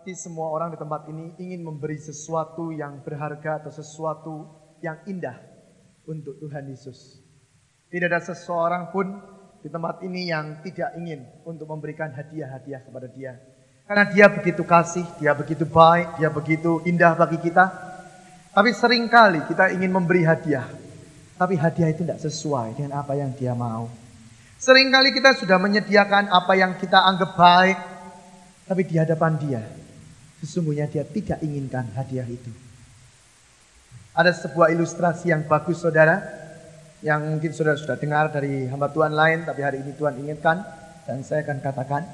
Pasti semua orang di tempat ini ingin memberi sesuatu yang berharga atau sesuatu yang indah untuk Tuhan Yesus. Tidak ada seseorang pun di tempat ini yang tidak ingin untuk memberikan hadiah-hadiah kepada Dia. Karena Dia begitu kasih, Dia begitu baik, Dia begitu indah bagi kita. Tapi seringkali kita ingin memberi hadiah, tapi hadiah itu tidak sesuai dengan apa yang Dia mau. Seringkali kita sudah menyediakan apa yang kita anggap baik, tapi di hadapan Dia, sesungguhnya Dia tidak inginkan hadiah itu. Ada sebuah ilustrasi yang bagus saudara, yang mungkin saudara sudah dengar dari hamba Tuhan lain, tapi hari ini Tuhan inginkan, dan saya akan katakan.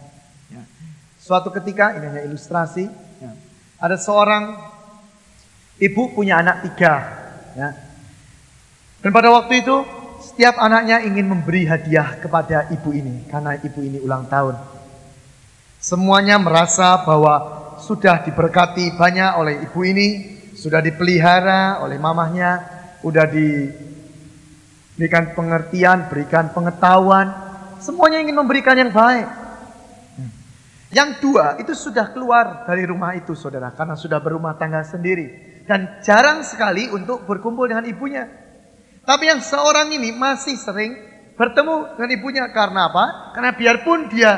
Ya. Suatu ketika, ini hanya ilustrasi, ya, ada seorang ibu punya anak 3. Ya. Dan pada waktu itu, setiap anaknya ingin memberi hadiah kepada ibu ini, karena ibu ini ulang tahun. Semuanya merasa bahwa sudah diberkati banyak oleh ibu ini, sudah dipelihara oleh mamahnya, sudah diberikan pengertian, berikan pengetahuan. Semuanya ingin memberikan yang baik. Yang 2 itu sudah keluar dari rumah itu saudara, karena sudah berumah tangga sendiri. Dan jarang sekali untuk berkumpul dengan ibunya. Tapi yang seorang ini masih sering bertemu dengan ibunya. Karena apa? Karena biarpun dia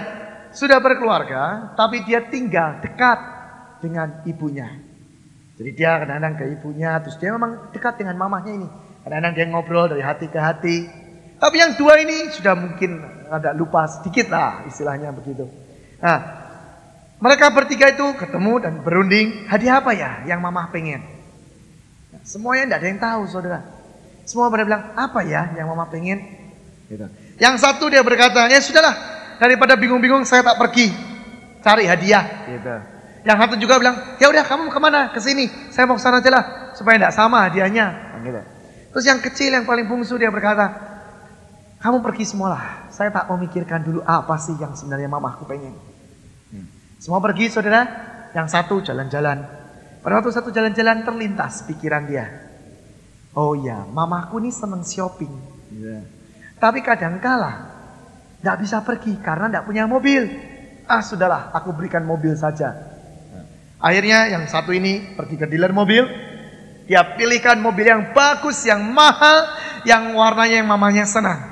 sudah berkeluarga, tapi dia tinggal dekat dengan ibunya. Jadi dia kadang-kadang ke ibunya, terus dia memang dekat dengan mamahnya ini. Kadang-kadang dia ngobrol dari hati ke hati. Tapi yang 2 ini sudah mungkin ada lupa sedikit lah, istilahnya begitu. Nah, mereka bertiga itu ketemu dan berunding, hadiah apa ya yang mamah pengen? Nah, semuanya tidak ada yang tahu saudara. Semua pada bilang, apa ya yang mama pengen? Gitu. Yang satu dia berkata, ya sudahlah, daripada bingung-bingung saya tak pergi cari hadiah. Gitu. Yang satu juga bilang, ya udah kamu kemana? Ke sini, saya mau ke sana aja lah, supaya tidak sama hadiahnya. Gitu. Terus yang kecil, yang paling bungsu dia berkata, kamu pergi semualah, saya tak memikirkan dulu apa sih yang sebenarnya mamahku pengen. Semua pergi saudara, yang satu jalan-jalan. Pada waktu satu jalan-jalan terlintas pikiran dia. Oh ya, mamaku ini seneng shopping. Tapi kadangkala tidak bisa pergi karena tidak punya mobil. Ah sudahlah, aku berikan mobil saja. Akhirnya yang satu ini pergi ke dealer mobil. Dia pilihkan mobil yang bagus, yang mahal, yang warnanya yang mamanya senang.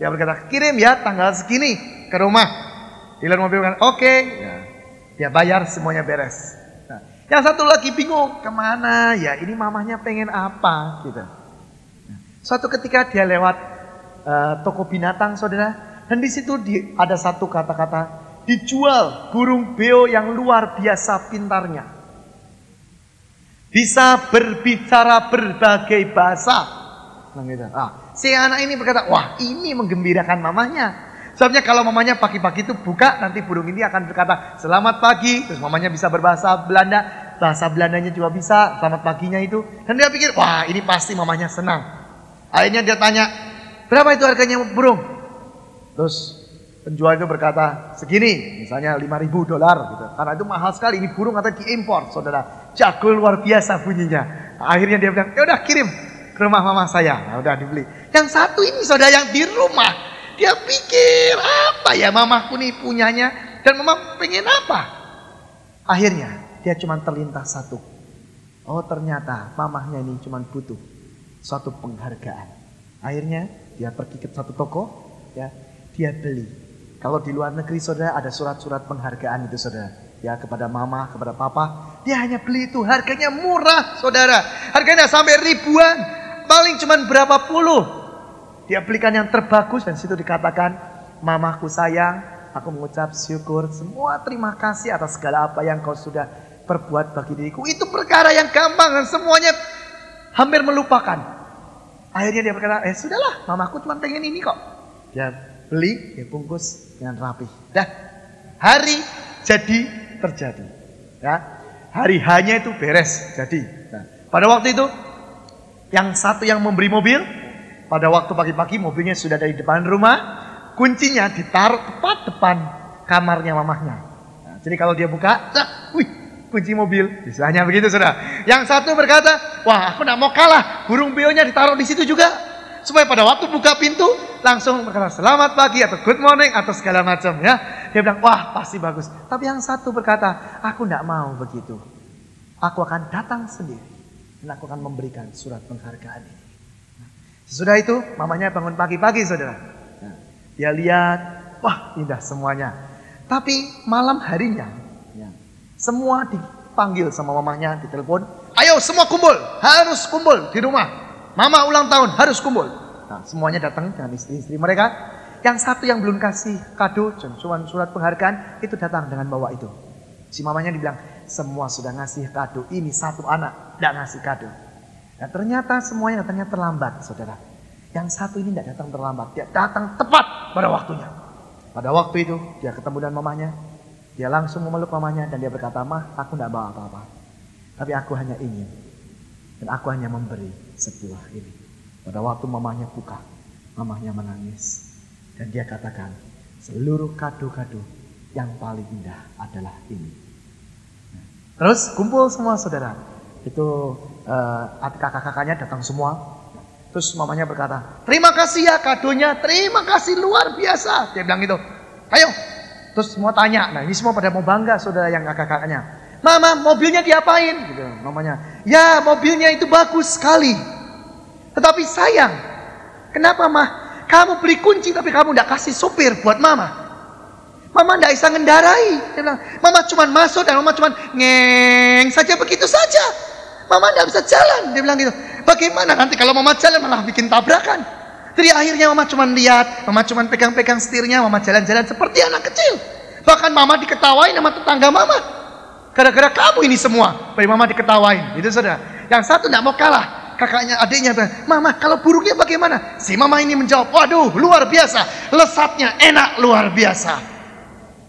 Dia berkata, kirim ya tanggal segini ke rumah. Dealer mobil kan, oke. Dia bayar semuanya beres. Yang satu lagi bingung, kemana ya ini mamahnya pengen apa gitu. Suatu ketika dia lewat toko binatang saudara, dan di situ ada satu kata-kata, dijual burung beo yang luar biasa pintarnya, bisa berbicara berbagai bahasa. Nah, gitu. Si anak ini berkata, wah ini menggembirakan mamahnya. Sebabnya kalau mamanya pagi-pagi itu buka, nanti burung ini akan berkata selamat pagi. Terus mamanya bisa berbahasa Belanda, bahasa Belandanya juga bisa, selamat paginya itu. Dan dia pikir, wah ini pasti mamanya senang. Akhirnya dia tanya, berapa itu harganya burung? Terus penjual itu berkata, segini, misalnya $5.000 gitu. Karena itu mahal sekali, ini burung atau diimpor saudara. Jago luar biasa bunyinya. Akhirnya dia bilang, ya udah kirim ke rumah mama saya. Nah udah dibeli. Yang satu ini saudara yang di rumah, dia pikir apa ya mamaku nih punyanya, dan mama pengen apa? Akhirnya dia cuma terlintas satu. Oh ternyata mamahnya ini cuma butuh suatu penghargaan. Akhirnya dia pergi ke satu toko, ya, dia beli. Kalau di luar negeri saudara ada surat-surat penghargaan itu saudara, ya kepada mama, kepada papa. Dia hanya beli itu, harganya murah saudara. Harganya sampai ribuan, paling cuma berapa puluh. Dia belikan yang terbagus dan situ dikatakan, mamaku sayang, aku mengucap syukur, semua terima kasih atas segala apa yang kau sudah perbuat bagi diriku. Itu perkara yang gampang dan semuanya hampir melupakan. Akhirnya dia berkata, sudahlah, mamaku cuma pengen ini kok. Dia beli, dia bungkus dengan rapi. Dah, hari jadi terjadi. Ya, hari hanya itu beres jadi. Nah, pada waktu itu, yang satu yang memberi mobil, pada waktu pagi-pagi mobilnya sudah dari depan rumah, kuncinya ditaruh tepat depan kamarnya mamahnya. Nah, jadi kalau dia buka, wih, kunci mobil, istilahnya begitu saudara. Yang satu berkata, wah aku tidak mau kalah, burung beonya ditaruh di situ juga. Supaya pada waktu buka pintu langsung berkata selamat pagi atau good morning atau segala macam ya. Dia bilang wah pasti bagus. Tapi yang satu berkata aku tidak mau begitu. Aku akan datang sendiri dan aku akan memberikan surat penghargaan ini. Sesudah itu mamanya bangun pagi-pagi saudara. Dia lihat wah indah semuanya. Tapi malam harinya semua dipanggil sama mamanya, ditelepon. Ayo semua kumpul, harus kumpul di rumah. Mama ulang tahun, harus kumpul. Nah, semuanya datang dengan istri-istri mereka. Yang satu yang belum kasih kado, cuma surat penghargaan, itu datang dengan bawa itu. Si mamanya dibilang, semua sudah ngasih kado, ini satu anak tidak ngasih kado. Nah, ternyata semuanya datangnya terlambat, saudara. Yang satu ini tidak datang terlambat, dia datang tepat pada waktunya. Pada waktu itu, dia ketemu dengan mamanya. Dia langsung memeluk mamanya dan dia berkata, "Mah, aku tidak bawa apa-apa. Tapi aku hanya ingin dan aku hanya memberi sebuah ini." Pada waktu mamanya buka, mamanya menangis. Dan dia katakan, seluruh kado-kado yang paling indah adalah ini. Terus kumpul semua saudara. Itu kakak-kakaknya datang semua. Terus mamanya berkata, "Terima kasih ya kadonya, terima kasih luar biasa." Dia bilang gitu. Ayo. Terus semua tanya. Nah ini semua pada mau bangga saudara yang kakak-kakaknya. "Mama, mobilnya diapain?" Gitu. Mamanya, "Ya mobilnya itu bagus sekali. Tetapi sayang, kenapa mah? Kamu beli kunci tapi kamu tidak kasih supir buat mama. Mama tidak bisa ngendarai." Dia bilang, "Mama cuma masuk dan mama cuma ngeng saja begitu saja. Mama tidak bisa jalan." Dia bilang gitu. "Bagaimana nanti kalau mama jalan malah bikin tabrakan?" Jadi akhirnya mama cuma lihat, mama cuma pegang-pegang setirnya, mama jalan-jalan seperti anak kecil. Bahkan mama diketawain sama tetangga mama. Gara-gara kamu ini semua, bayi mama diketawain. Itu saudara. Yang satu tidak mau kalah. Kakaknya, adiknya bilang, "Mama, kalau buruknya bagaimana?" Si mama ini menjawab, "Waduh, luar biasa. Lesatnya enak luar biasa."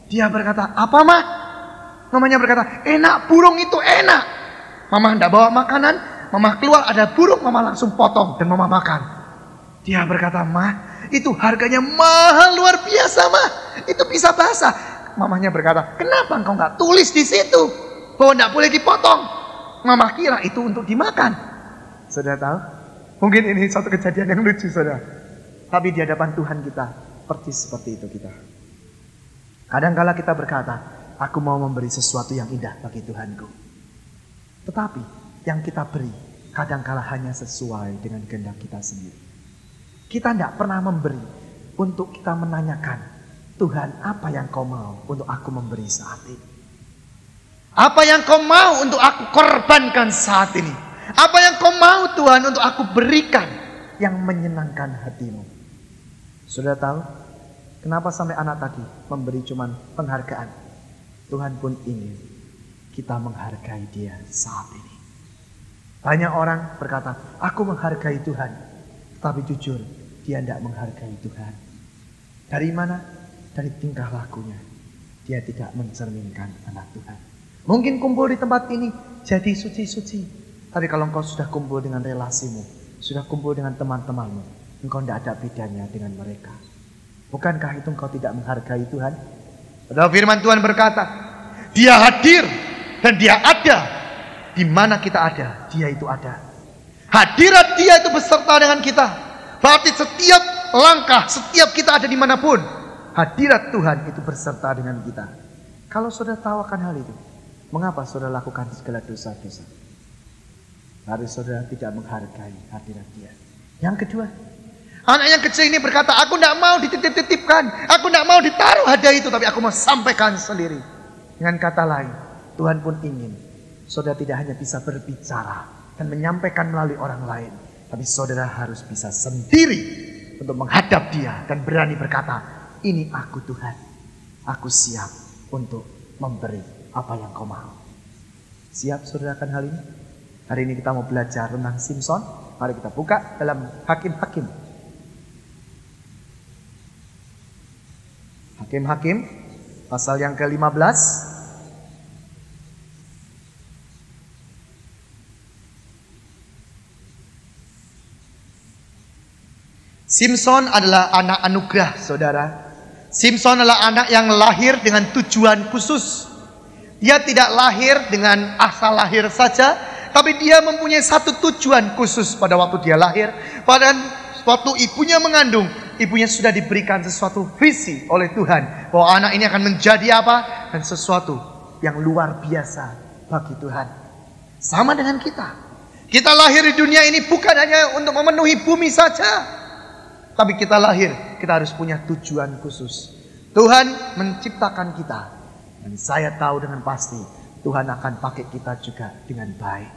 Dia berkata, "Apa mah?" Mamanya berkata, "Enak, burung itu enak." Mama tidak bawa makanan, mama keluar ada burung, mama langsung potong dan mama makan. Dia berkata, "Mah, itu harganya mahal luar biasa, Mah. Itu bisa basah." Mamanya berkata, "Kenapa engkau nggak tulis di situ bahwa tidak boleh dipotong?" Mama kira itu untuk dimakan. Saudara tahu? Mungkin ini satu kejadian yang lucu, saudara. Tapi di hadapan Tuhan kita persis seperti itu kita. Kadangkala kita berkata, "Aku mau memberi sesuatu yang indah bagi Tuhanku." Tetapi yang kita beri kadangkala hanya sesuai dengan kehendak kita sendiri. Kita tidak pernah memberi untuk kita menanyakan, "Tuhan, apa yang kau mau untuk aku memberi saat ini? Apa yang kau mau untuk aku korbankan saat ini? Apa yang kau mau Tuhan untuk aku berikan yang menyenangkan hatimu?" Sudah tahu kenapa sampai anak tadi memberi cuman penghargaan? Tuhan pun ingin kita menghargai dia saat ini. Banyak orang berkata, "Aku menghargai Tuhan." Tapi jujur, dia tidak menghargai Tuhan. Dari mana? Dari tingkah lakunya. Dia tidak mencerminkan anak Tuhan. Mungkin kumpul di tempat ini jadi suci-suci. Tapi kalau engkau sudah kumpul dengan relasimu, sudah kumpul dengan teman-temanmu, engkau tidak ada bedanya dengan mereka. Bukankah itu engkau tidak menghargai Tuhan? Padahal firman Tuhan berkata, Dia hadir dan Dia ada. Di mana kita ada, Dia itu ada. Hadirat Dia itu beserta dengan kita. Berarti setiap langkah, setiap kita ada dimanapun, hadirat Tuhan itu beserta dengan kita. Kalau saudara tahu akan hal itu, mengapa saudara lakukan segala dosa-dosa? Harus saudara tidak menghargai hadirat Dia. Yang kedua, anak yang kecil ini berkata, "Aku tidak mau dititip-titipkan, aku tidak mau ditaruh hadiah itu, tapi aku mau sampaikan sendiri." Dengan kata lain, Tuhan pun ingin saudara tidak hanya bisa berbicara dan menyampaikan melalui orang lain, tapi saudara harus bisa sendiri untuk menghadap Dia dan berani berkata, "Ini aku Tuhan, aku siap untuk memberi apa yang kau mau." Siap saudara akan hal ini? Hari ini kita mau belajar tentang Simson. Mari kita buka dalam Hakim-Hakim. Hakim-Hakim pasal yang ke-15. Simson adalah anak anugerah, saudara. Simson adalah anak yang lahir dengan tujuan khusus. Dia tidak lahir dengan asal lahir saja, tapi dia mempunyai satu tujuan khusus pada waktu dia lahir. waktu ibunya mengandung, ibunya sudah diberikan sesuatu visi oleh Tuhan. Bahwa anak ini akan menjadi apa? Dan sesuatu yang luar biasa bagi Tuhan. Sama dengan kita. Kita lahir di dunia ini bukan hanya untuk memenuhi bumi saja. Tapi kita lahir, kita harus punya tujuan khusus. Tuhan menciptakan kita. Dan saya tahu dengan pasti, Tuhan akan pakai kita juga dengan baik.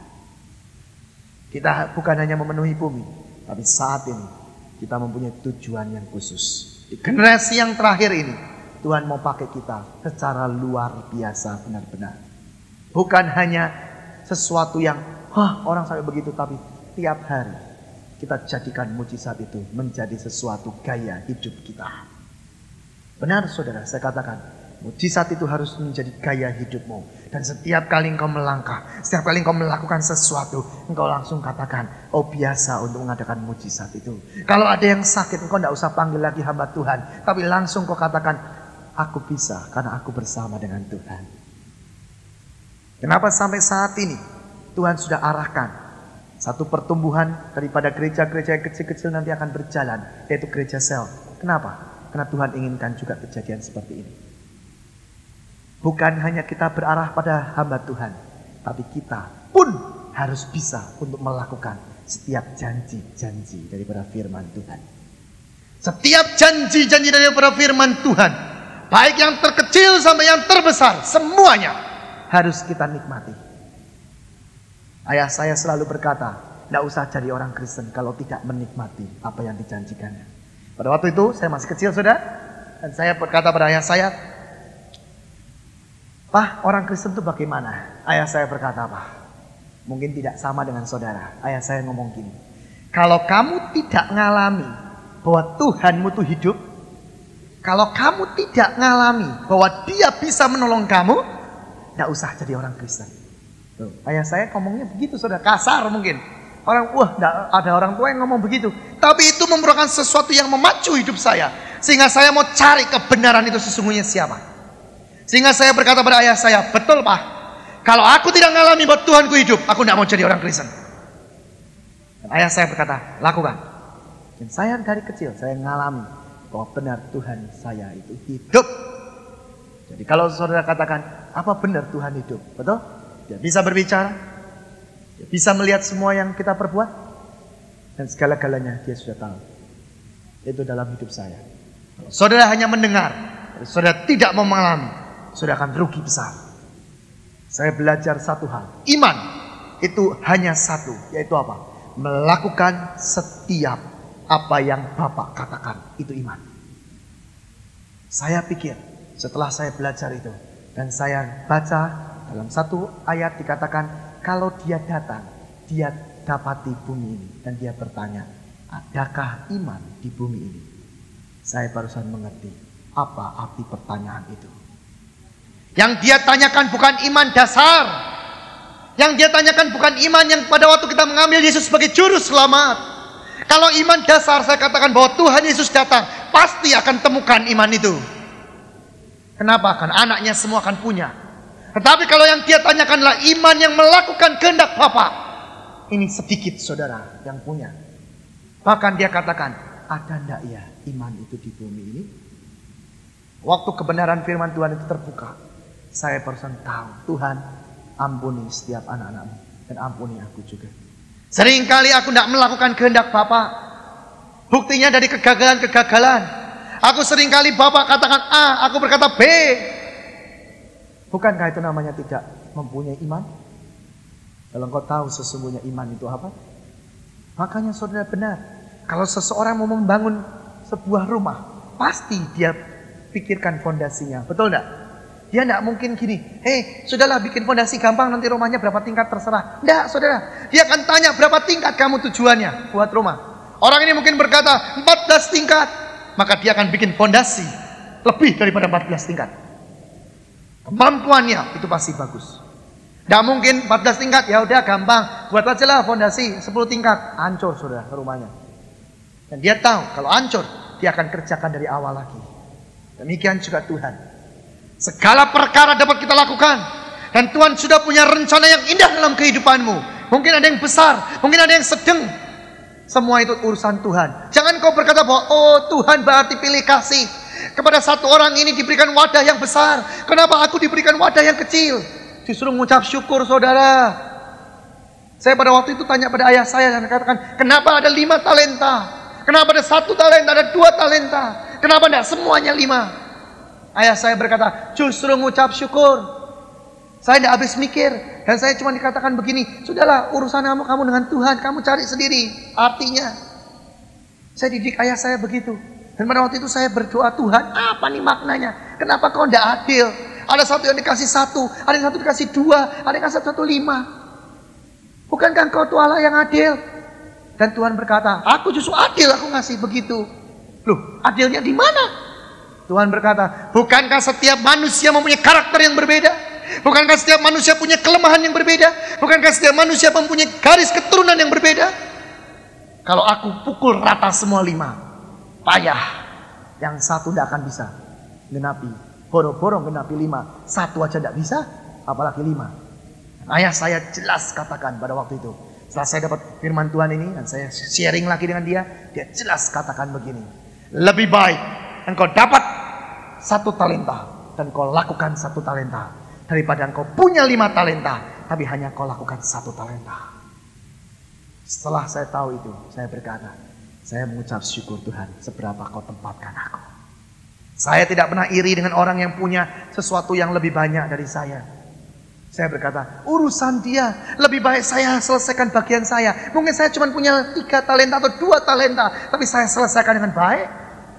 Kita bukan hanya memenuhi bumi, tapi saat ini kita mempunyai tujuan yang khusus. Di generasi yang terakhir ini, Tuhan mau pakai kita secara luar biasa benar-benar. Bukan hanya sesuatu yang, orang sampai begitu, tapi tiap hari kita jadikan mujizat itu menjadi sesuatu gaya hidup kita. Benar saudara, saya katakan, mujizat itu harus menjadi gaya hidupmu. Dan setiap kali engkau melangkah, setiap kali engkau melakukan sesuatu, engkau langsung katakan, oh biasa untuk mengadakan mujizat itu. Kalau ada yang sakit, engkau tidak usah panggil lagi hamba Tuhan. Tapi langsung kau katakan, aku bisa karena aku bersama dengan Tuhan. Kenapa sampai saat ini Tuhan sudah arahkan satu pertumbuhan daripada gereja-gereja yang kecil-kecil nanti akan berjalan, yaitu gereja sel. Kenapa? Karena Tuhan inginkan juga kejadian seperti ini. Bukan hanya kita berarah pada hamba Tuhan, tapi kita pun harus bisa untuk melakukan setiap janji-janji daripada firman Tuhan. Setiap janji-janji daripada firman Tuhan, baik yang terkecil sampai yang terbesar, semuanya harus kita nikmati. Ayah saya selalu berkata, tidak usah jadi orang Kristen kalau tidak menikmati apa yang dijanjikannya. Pada waktu itu saya masih kecil saudara, dan saya berkata pada ayah saya, Pak, orang Kristen itu bagaimana? Ayah saya berkata apa? Mungkin tidak sama dengan saudara. Ayah saya ngomong gini, kalau kamu tidak ngalami bahwa Tuhanmu itu hidup, kalau kamu tidak ngalami bahwa Dia bisa menolong kamu, tidak usah jadi orang Kristen. Tuh, ayah saya ngomongnya begitu saudara, kasar mungkin. Orang, ada orang tua yang ngomong begitu. Tapi itu merupakan sesuatu yang memacu hidup saya. Sehingga saya mau cari kebenaran itu sesungguhnya siapa. Sehingga saya berkata pada ayah saya, betul Pak, kalau aku tidak mengalami bahwa Tuhanku hidup, aku tidak mau jadi orang Kristen. Dan ayah saya berkata, lakukan. Dan saya dari kecil, saya mengalami bahwa benar Tuhan saya itu hidup. Jadi kalau saudara katakan, apa benar Tuhan hidup? Betul? Dia bisa berbicara, dia bisa melihat semua yang kita perbuat, dan segala-galanya dia sudah tahu. Itu dalam hidup saya. Kalau saudara hanya mendengar, saudara tidak mau mengalami, sudah akan rugi besar. Saya belajar satu hal. Iman itu hanya satu. Yaitu apa? Melakukan setiap apa yang Bapak katakan. Itu iman. Saya pikir setelah saya belajar itu, dan saya baca dalam satu ayat dikatakan, kalau Dia datang, Dia dapati bumi ini. Dan Dia bertanya, adakah iman di bumi ini? Saya barusan mengerti apa arti pertanyaan itu. Yang Dia tanyakan bukan iman dasar. Yang Dia tanyakan bukan iman yang pada waktu kita mengambil Yesus sebagai juru selamat. Kalau iman dasar, saya katakan bahwa Tuhan Yesus datang, pasti akan temukan iman itu. Kenapa? Karena anaknya semua akan punya. Tetapi kalau yang Dia tanyakanlah iman yang melakukan kehendak Bapa, ini sedikit saudara yang punya. Bahkan Dia katakan, ada enggak ya iman itu di bumi ini? Waktu kebenaran firman Tuhan itu terbuka, saya barusan tahu, Tuhan ampuni setiap anak-anakmu dan ampuni aku juga. Seringkali aku tidak melakukan kehendak Bapa. Buktinya dari kegagalan-kegagalan. Aku seringkali Bapak katakan A, aku berkata B. Bukankah itu namanya tidak mempunyai iman? Kalau engkau tahu sesungguhnya iman itu apa? Makanya saudara benar, kalau seseorang mau membangun sebuah rumah, pasti dia pikirkan fondasinya, betul enggak? Dia enggak mungkin gini, sudahlah bikin fondasi gampang, nanti rumahnya berapa tingkat terserah. Enggak saudara, dia akan tanya berapa tingkat kamu tujuannya buat rumah. Orang ini mungkin berkata 14 tingkat, maka dia akan bikin fondasi lebih daripada 14 tingkat. Kemampuannya itu pasti bagus. Enggak mungkin 14 tingkat, ya udah gampang, buat aja lah fondasi 10 tingkat, hancur saudara rumahnya. Dan dia tahu kalau hancur, dia akan kerjakan dari awal lagi. Demikian juga Tuhan. Segala perkara dapat kita lakukan. Dan Tuhan sudah punya rencana yang indah dalam kehidupanmu. Mungkin ada yang besar, mungkin ada yang sedang. Semua itu urusan Tuhan. Jangan engkau berkata bahwa, oh Tuhan berarti pilih kasih. Kepada satu orang ini diberikan wadah yang besar. Kenapa aku diberikan wadah yang kecil? Disuruh mengucap syukur, saudara. Saya pada waktu itu tanya pada ayah saya dan katakan, kenapa ada 5 talenta? Kenapa ada 1 talenta, ada 2 talenta? Kenapa tidak semuanya 5? Ayah saya berkata, justru mengucap syukur. Saya tidak habis mikir. Dan saya cuma dikatakan begini, sudahlah urusan kamu dengan Tuhan, kamu cari sendiri artinya. Saya didik ayah saya begitu. Dan pada waktu itu saya berdoa, Tuhan apa nih maknanya? Kenapa kau tidak adil? Ada satu yang dikasih 1, ada yang satu dikasih 2, ada yang kasih satu 5. Bukankah engkau Tuhan Allah yang adil? Dan Tuhan berkata, aku justru adil, aku ngasih begitu. Loh, adilnya di mana? Tuhan berkata, bukankah setiap manusia mempunyai karakter yang berbeda? Bukankah setiap manusia punya kelemahan yang berbeda? Bukankah setiap manusia mempunyai garis keturunan yang berbeda? Kalau aku pukul rata semua 5, payah. Yang 1 tidak akan bisa genapi. Boro-boro genapi 5, 1 aja tidak bisa, apalagi 5. Ayah saya jelas katakan pada waktu itu. Setelah saya dapat firman Tuhan ini dan saya sharing lagi dengan dia jelas katakan begini. Lebih baik engkau dapat 1 talenta dan kau lakukan 1 talenta daripada engkau punya 5 talenta tapi hanya kau lakukan 1 talenta. Setelah saya tahu itu, saya berkata, saya mengucap syukur Tuhan seberapa kau tempatkan aku. Saya tidak pernah iri dengan orang yang punya sesuatu yang lebih banyak dari saya. Saya berkata, urusan dia, lebih baik saya selesaikan bagian saya. Mungkin saya cuma punya 3 talenta atau 2 talenta, tapi saya selesaikan dengan baik.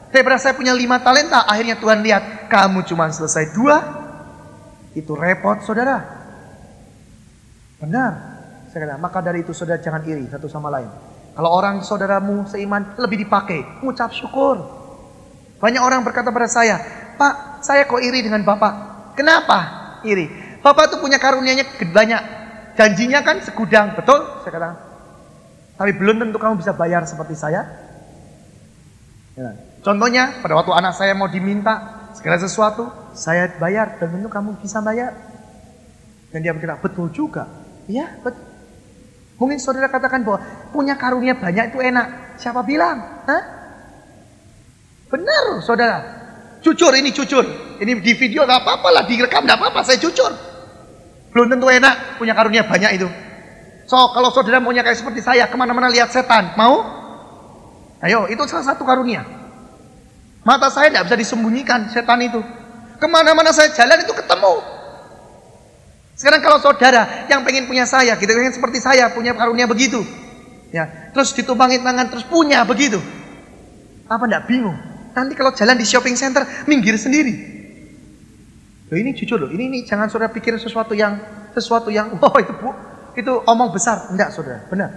Daripada saya punya 5 talenta, akhirnya Tuhan lihat, kamu cuma selesai 2. Itu repot, saudara. Benar. Saya kata, maka dari itu saudara jangan iri satu sama lain. Kalau orang saudaramu seiman lebih dipakai, mengucap syukur. Banyak orang berkata pada saya, Pak, saya kok iri dengan Bapak. Kenapa iri? Bapak tuh punya karunianya banyak. Janjinya kan segudang, betul? Saya katakan. Tapi belum tentu kamu bisa bayar seperti saya. Ya. Contohnya, pada waktu anak saya mau diminta segala sesuatu, saya bayar, dan tentu kamu bisa bayar. Dan dia berkata, betul juga. Iya, betul. Mungkin saudara katakan bahwa punya karunia banyak itu enak. Siapa bilang? Hah? Benar, saudara. Jujur, ini jujur. Ini di video gak apa-apa lah, direkam gak apa-apa, saya jujur. Belum tentu enak punya karunia banyak itu. So, kalau saudara maunya kayak seperti saya, kemana-mana lihat setan, mau? Ayo, itu salah satu karunia. Mata saya tidak bisa disembunyikan setan itu. Kemana-mana saya jalan itu ketemu. Sekarang kalau saudara yang pengen punya saya, gitu, pengen seperti saya, punya karunia begitu, ya, terus ditumpangin tangan, terus punya begitu, apa ndak bingung? Nanti kalau jalan di shopping center, minggir sendiri. Loh, ini jujur loh, ini jangan saudara pikir sesuatu yang, wow itu omong besar, enggak saudara, benar.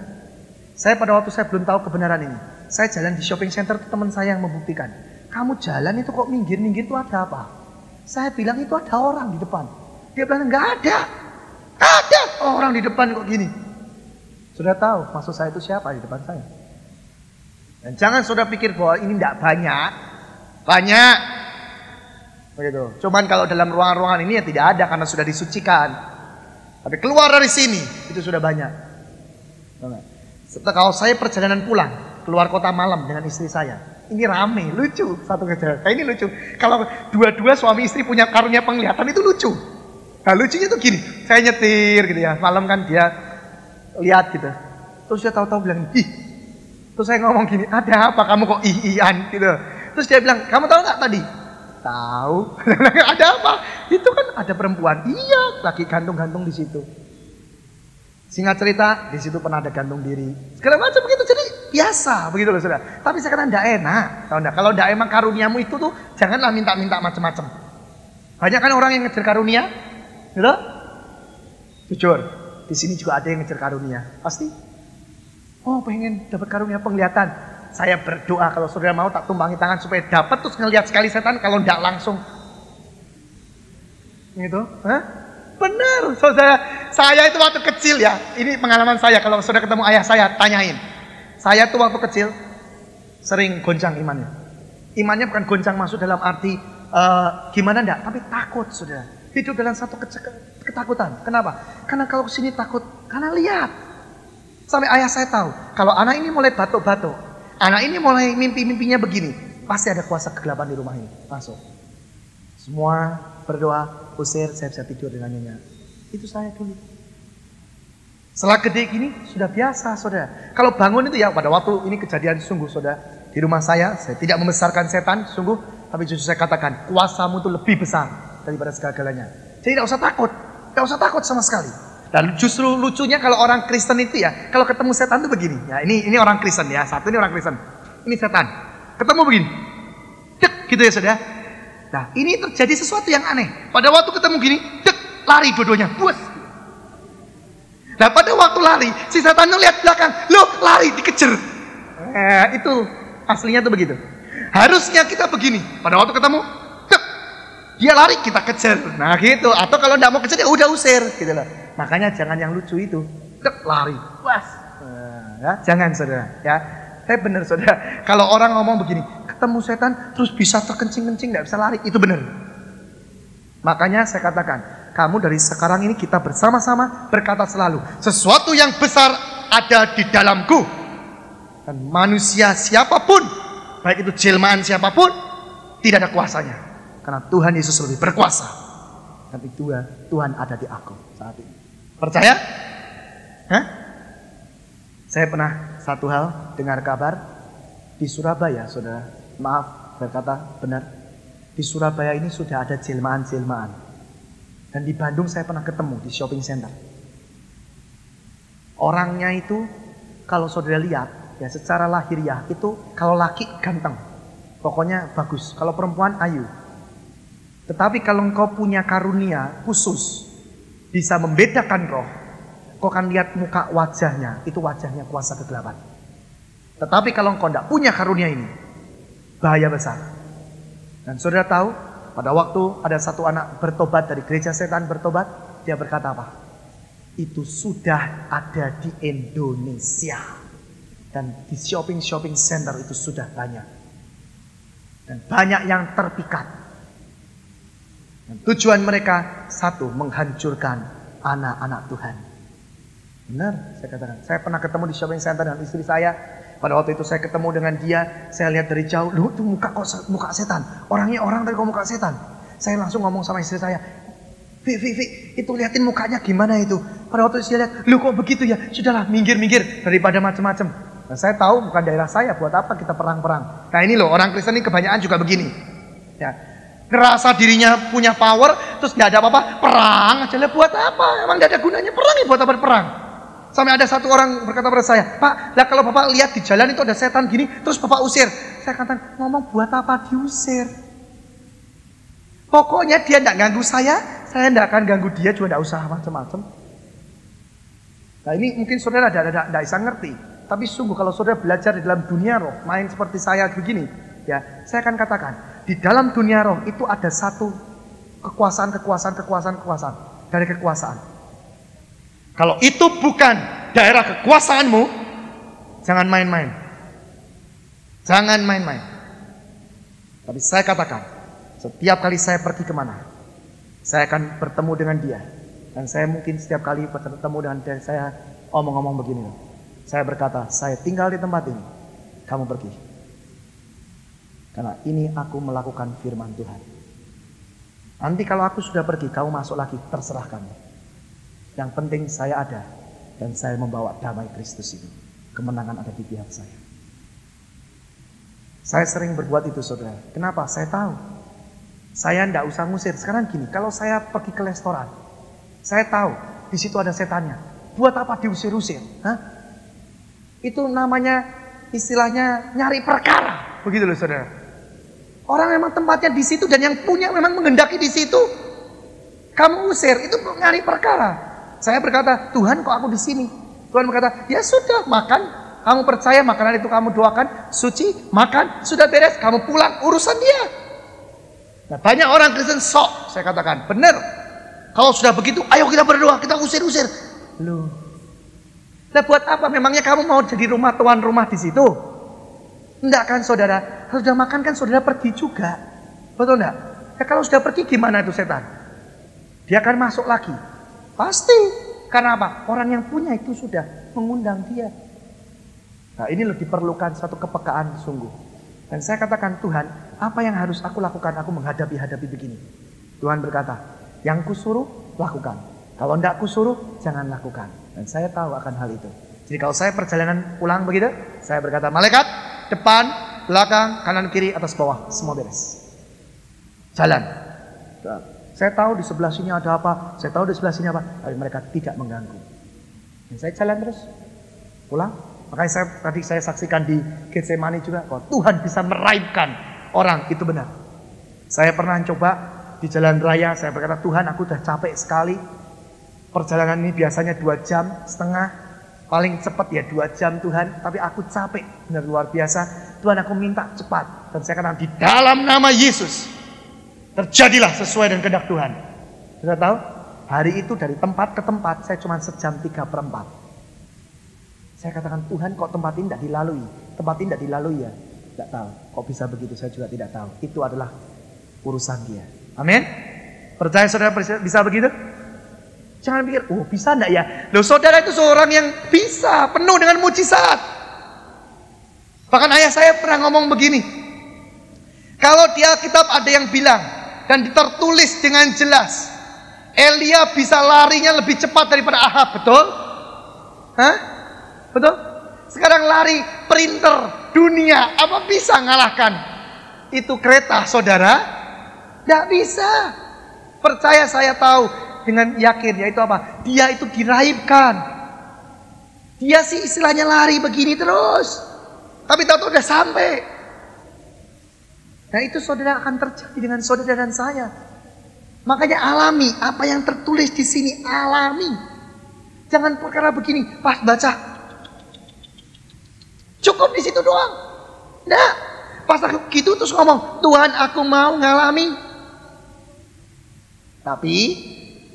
Saya pada waktu saya belum tahu kebenaran ini, saya jalan di shopping center, teman saya yang membuktikan, kamu jalan itu kok minggir-minggir itu ada apa? Saya bilang itu ada orang di depan. Dia bilang enggak ada orang di depan kok gini. Sudah tahu maksud saya itu siapa di depan saya. Dan jangan sudah pikir bahwa ini enggak banyak. Begitu. Cuman kalau dalam ruangan-ruangan ini ya tidak ada karena sudah disucikan. Tapi keluar dari sini itu sudah banyak. Setelah kalau saya perjalanan pulang keluar kota malam dengan istri saya, ini rame, lucu satu kejadian. Nah, ini lucu. Kalau dua-dua suami istri punya karunia penglihatan itu lucu. Nah lucunya tuh gini, saya nyetir gitu ya, malam kan dia lihat gitu, terus dia tahu-tahu bilang, ih, terus saya ngomong gini, ada apa kamu kok ih-ihan gitu, terus dia bilang, kamu tahu nggak tadi? Tahu, ada apa? Itu kan ada perempuan, iya, lagi gantung-gantung di situ. Singkat cerita, di situ pernah ada gantung diri, segala macam begitu, jadi biasa begitu loh saudara. Tapi saya kata enggak enak, tahu enggak? Kalau enggak emang karuniamu itu tuh, janganlah minta-minta macam-macam. Banyak kan orang yang ngejar karunia. Gitu? Jujur, di sini juga ada yang ngejar karunia, pasti. Oh, pengen dapat karunia penglihatan. Saya berdoa kalau saudara mau tak tumpangi tangan supaya dapat terus ngelihat sekali setan, kalau enggak langsung. Gitu? Hah? Benar, saudara. Saya itu waktu kecil ya, ini pengalaman saya. Kalau saudara ketemu ayah saya, tanyain. Saya tuh waktu kecil sering goncang imannya. Imannya bukan goncang masuk dalam arti gimana enggak, tapi takut saudara. Hidup dalam satu ketakutan. Kenapa? Karena kalau kesini takut, karena lihat. Sampai ayah saya tahu, kalau anak ini mulai batuk-batuk, Anak ini mulai mimpi-mimpinya begini. Pasti ada kuasa kegelapan di rumah ini. Masuk. Semua berdoa, usir, saya bisa tidur dengan nyenyak. Itu saya dulu. Setelah gede gini, sudah biasa, saudara. Kalau bangun itu ya, pada waktu ini kejadian sungguh, saudara. Di rumah saya tidak membesarkan setan, sungguh. Tapi justru saya katakan, kuasamu itu lebih besar daripada segala-galanya. Jadi tidak usah takut. Tidak usah takut sama sekali. Dan justru lucunya kalau orang Kristen itu ya, kalau ketemu setan itu begini. Ya, ini orang Kristen ya, satu ini orang Kristen. Ini setan. Ketemu begini. Dek, gitu ya saudara. Nah, ini terjadi sesuatu yang aneh. Pada waktu ketemu gini, dek, lari dua-duanya. Buas. Nah, pada waktu lari, si setan itu lihat belakang. Loh, lari, dikejar. Itu aslinya tuh begitu. Harusnya kita begini. Pada waktu ketemu, dek, dia lari, kita kejar. Nah gitu. Atau kalau tidak mau kejar, ya udah usir gitu loh. Makanya jangan yang lucu itu. Dek, lari. Puas. Ya, jangan saudara. Ya, saya benar saudara. Kalau orang ngomong begini, ketemu setan terus bisa terkencing-kencing, tidak bisa lari, itu benar. Makanya saya katakan, kamu dari sekarang ini kita bersama-sama berkata selalu, sesuatu yang besar ada di dalamku. Dan manusia siapapun, baik itu jelmaan siapapun, tidak ada kuasanya. Karena Tuhan Yesus lebih berkuasa. Tapi Tuhan ada di aku saat ini. Percaya? Hah? Saya pernah satu hal dengar kabar di Surabaya, saudara. Maaf, berkata benar. Di Surabaya ini sudah ada jelmaan-jelmaan. Dan di Bandung saya pernah ketemu di shopping center. Orangnya itu, kalau saudara lihat, ya secara lahiriah itu, kalau laki ganteng. Pokoknya bagus. Kalau perempuan ayu. Tetapi kalau engkau punya karunia khusus, bisa membedakan roh, kau akan lihat muka wajahnya, itu wajahnya kuasa kegelapan. Tetapi kalau engkau tidak punya karunia ini, bahaya besar. Dan saudara tahu, pada waktu ada satu anak bertobat dari gereja setan bertobat, dia berkata apa? Itu sudah ada di Indonesia. Dan di shopping center itu sudah banyak. Dan banyak yang terpikat. Dan tujuan mereka satu, menghancurkan anak-anak Tuhan. Benar, saya katakan. Saya pernah ketemu di shopping center dengan istri saya. Pada waktu itu saya ketemu dengan dia, saya lihat dari jauh, loh itu muka setan. Orangnya orang dari muka setan. Saya langsung ngomong sama istri saya, Vi, itu liatin mukanya gimana itu. Pada waktu itu saya lihat, loh kok begitu ya. Sudahlah, minggir daripada macam-macam. Nah, saya tahu bukan daerah saya, buat apa kita perang-perang. Nah ini loh, orang Kristen ini kebanyakan juga begini. Ya, ngerasa dirinya punya power, terus gak ada apa-apa, perang aja lah, buat apa? Emang gak ada gunanya perang ya, buat apa perang? Sampai ada satu orang berkata pada saya, Pak, lah kalau Bapak lihat di jalan itu ada setan gini, terus Bapak usir. Saya katakan, ngomong buat apa diusir? Pokoknya dia tidak ganggu saya tidak akan ganggu dia, juga tidak usah macam-macam. Nah ini mungkin saudara tidak bisa ngerti. Tapi sungguh kalau saudara belajar di dalam dunia roh, main seperti saya begini, ya saya akan katakan, di dalam dunia roh itu ada satu kekuasaan dari kekuasaan. Kalau itu bukan daerah kekuasaanmu, jangan main-main. Jangan main-main. Tapi saya katakan, setiap kali saya pergi kemana, saya akan bertemu dengan dia. Dan saya mungkin setiap kali bertemu dengan dia, saya omong-omong begini. Saya berkata, saya tinggal di tempat ini, kamu pergi. Karena ini aku melakukan firman Tuhan. Nanti kalau aku sudah pergi, kamu masuk lagi, terserah kamu. Yang penting saya ada, dan saya membawa damai Kristus itu. Kemenangan ada di pihak saya. Saya sering berbuat itu saudara. Kenapa? Saya tahu. Saya tidak usah ngusir. Sekarang gini, kalau saya pergi ke restoran, saya tahu di situ ada setannya. Buat apa diusir-usir? Hah? Itu namanya istilahnya nyari perkara. Begitu loh saudara. Orang memang tempatnya di situ dan yang punya memang menghendaki di situ. Kamu usir, itu nyari perkara. Saya berkata, Tuhan kok aku di sini? Tuhan berkata, ya sudah makan. Kamu percaya makanan itu kamu doakan, suci, makan, sudah beres, kamu pulang, urusan dia. Nah, banyak orang Kristen sok, saya katakan, benar. Kalau sudah begitu, ayo kita berdoa, kita usir-usir. Loh. Nah, buat apa? Memangnya kamu mau jadi tuan rumah di situ? Enggak kan saudara? Kalau sudah makan kan saudara pergi juga. Betul enggak? Ya, kalau sudah pergi gimana itu setan? Dia akan masuk lagi. Pasti. Karena apa? Orang yang punya itu sudah mengundang dia. Nah, ini loh diperlukan suatu kepekaan sungguh. Dan saya katakan, Tuhan, apa yang harus aku lakukan? Aku menghadapi begini. Tuhan berkata, yang kusuruh, lakukan. Kalau enggak kusuruh, jangan lakukan. Dan saya tahu akan hal itu. Jadi kalau saya perjalanan pulang begitu, saya berkata, malaikat, depan, belakang, kanan, kiri, atas, bawah, semua beres. Jalan. Saya tahu di sebelah sini ada apa, saya tahu di sebelah sini apa, tapi mereka tidak mengganggu. Dan saya jalan terus, pulang. Makanya tadi saya saksikan di Getsemani juga, bahwa Tuhan bisa meraihkan orang, itu benar. Saya pernah coba di jalan raya, saya berkata, Tuhan, aku udah capek sekali. Perjalanan ini biasanya 2,5 jam, paling cepat ya 2 jam Tuhan, tapi aku capek, benar luar biasa. Tuhan, aku minta cepat. Dan saya katakan, di dalam nama Yesus, terjadilah sesuai dengan kehendak Tuhan. Sudah tahu? Hari itu dari tempat ke tempat, saya cuma 1:03. Saya katakan, Tuhan, kok tempat ini tidak dilalui? Tempat ini tidak dilalui ya? Tidak tahu. Kok bisa begitu? Saya juga tidak tahu. Itu adalah urusan dia. Amin. Percaya saudara bisa begitu? Jangan pikir, oh bisa enggak ya? Loh, saudara itu seorang yang bisa, penuh dengan mujizat. Bahkan ayah saya pernah ngomong begini. Kalau di Alkitab ada yang bilang, dan tertulis dengan jelas, Elia bisa larinya lebih cepat daripada Ahab, betul? Hah? Betul? Sekarang lari printer dunia, apa bisa ngalahkan itu kereta saudara? Tidak bisa. Percaya, saya tahu dengan yakin, yaitu apa? Dia itu diraibkan. Dia sih istilahnya lari begini terus, tapi tahu-tahu udah sampai. Nah, itu saudara akan terjadi dengan saudara dan saya. Makanya alami apa yang tertulis di sini, alami. Jangan perkara begini, pas baca cukup di situ doang. Nah, pas aku gitu terus ngomong, Tuhan, aku mau ngalami. Tapi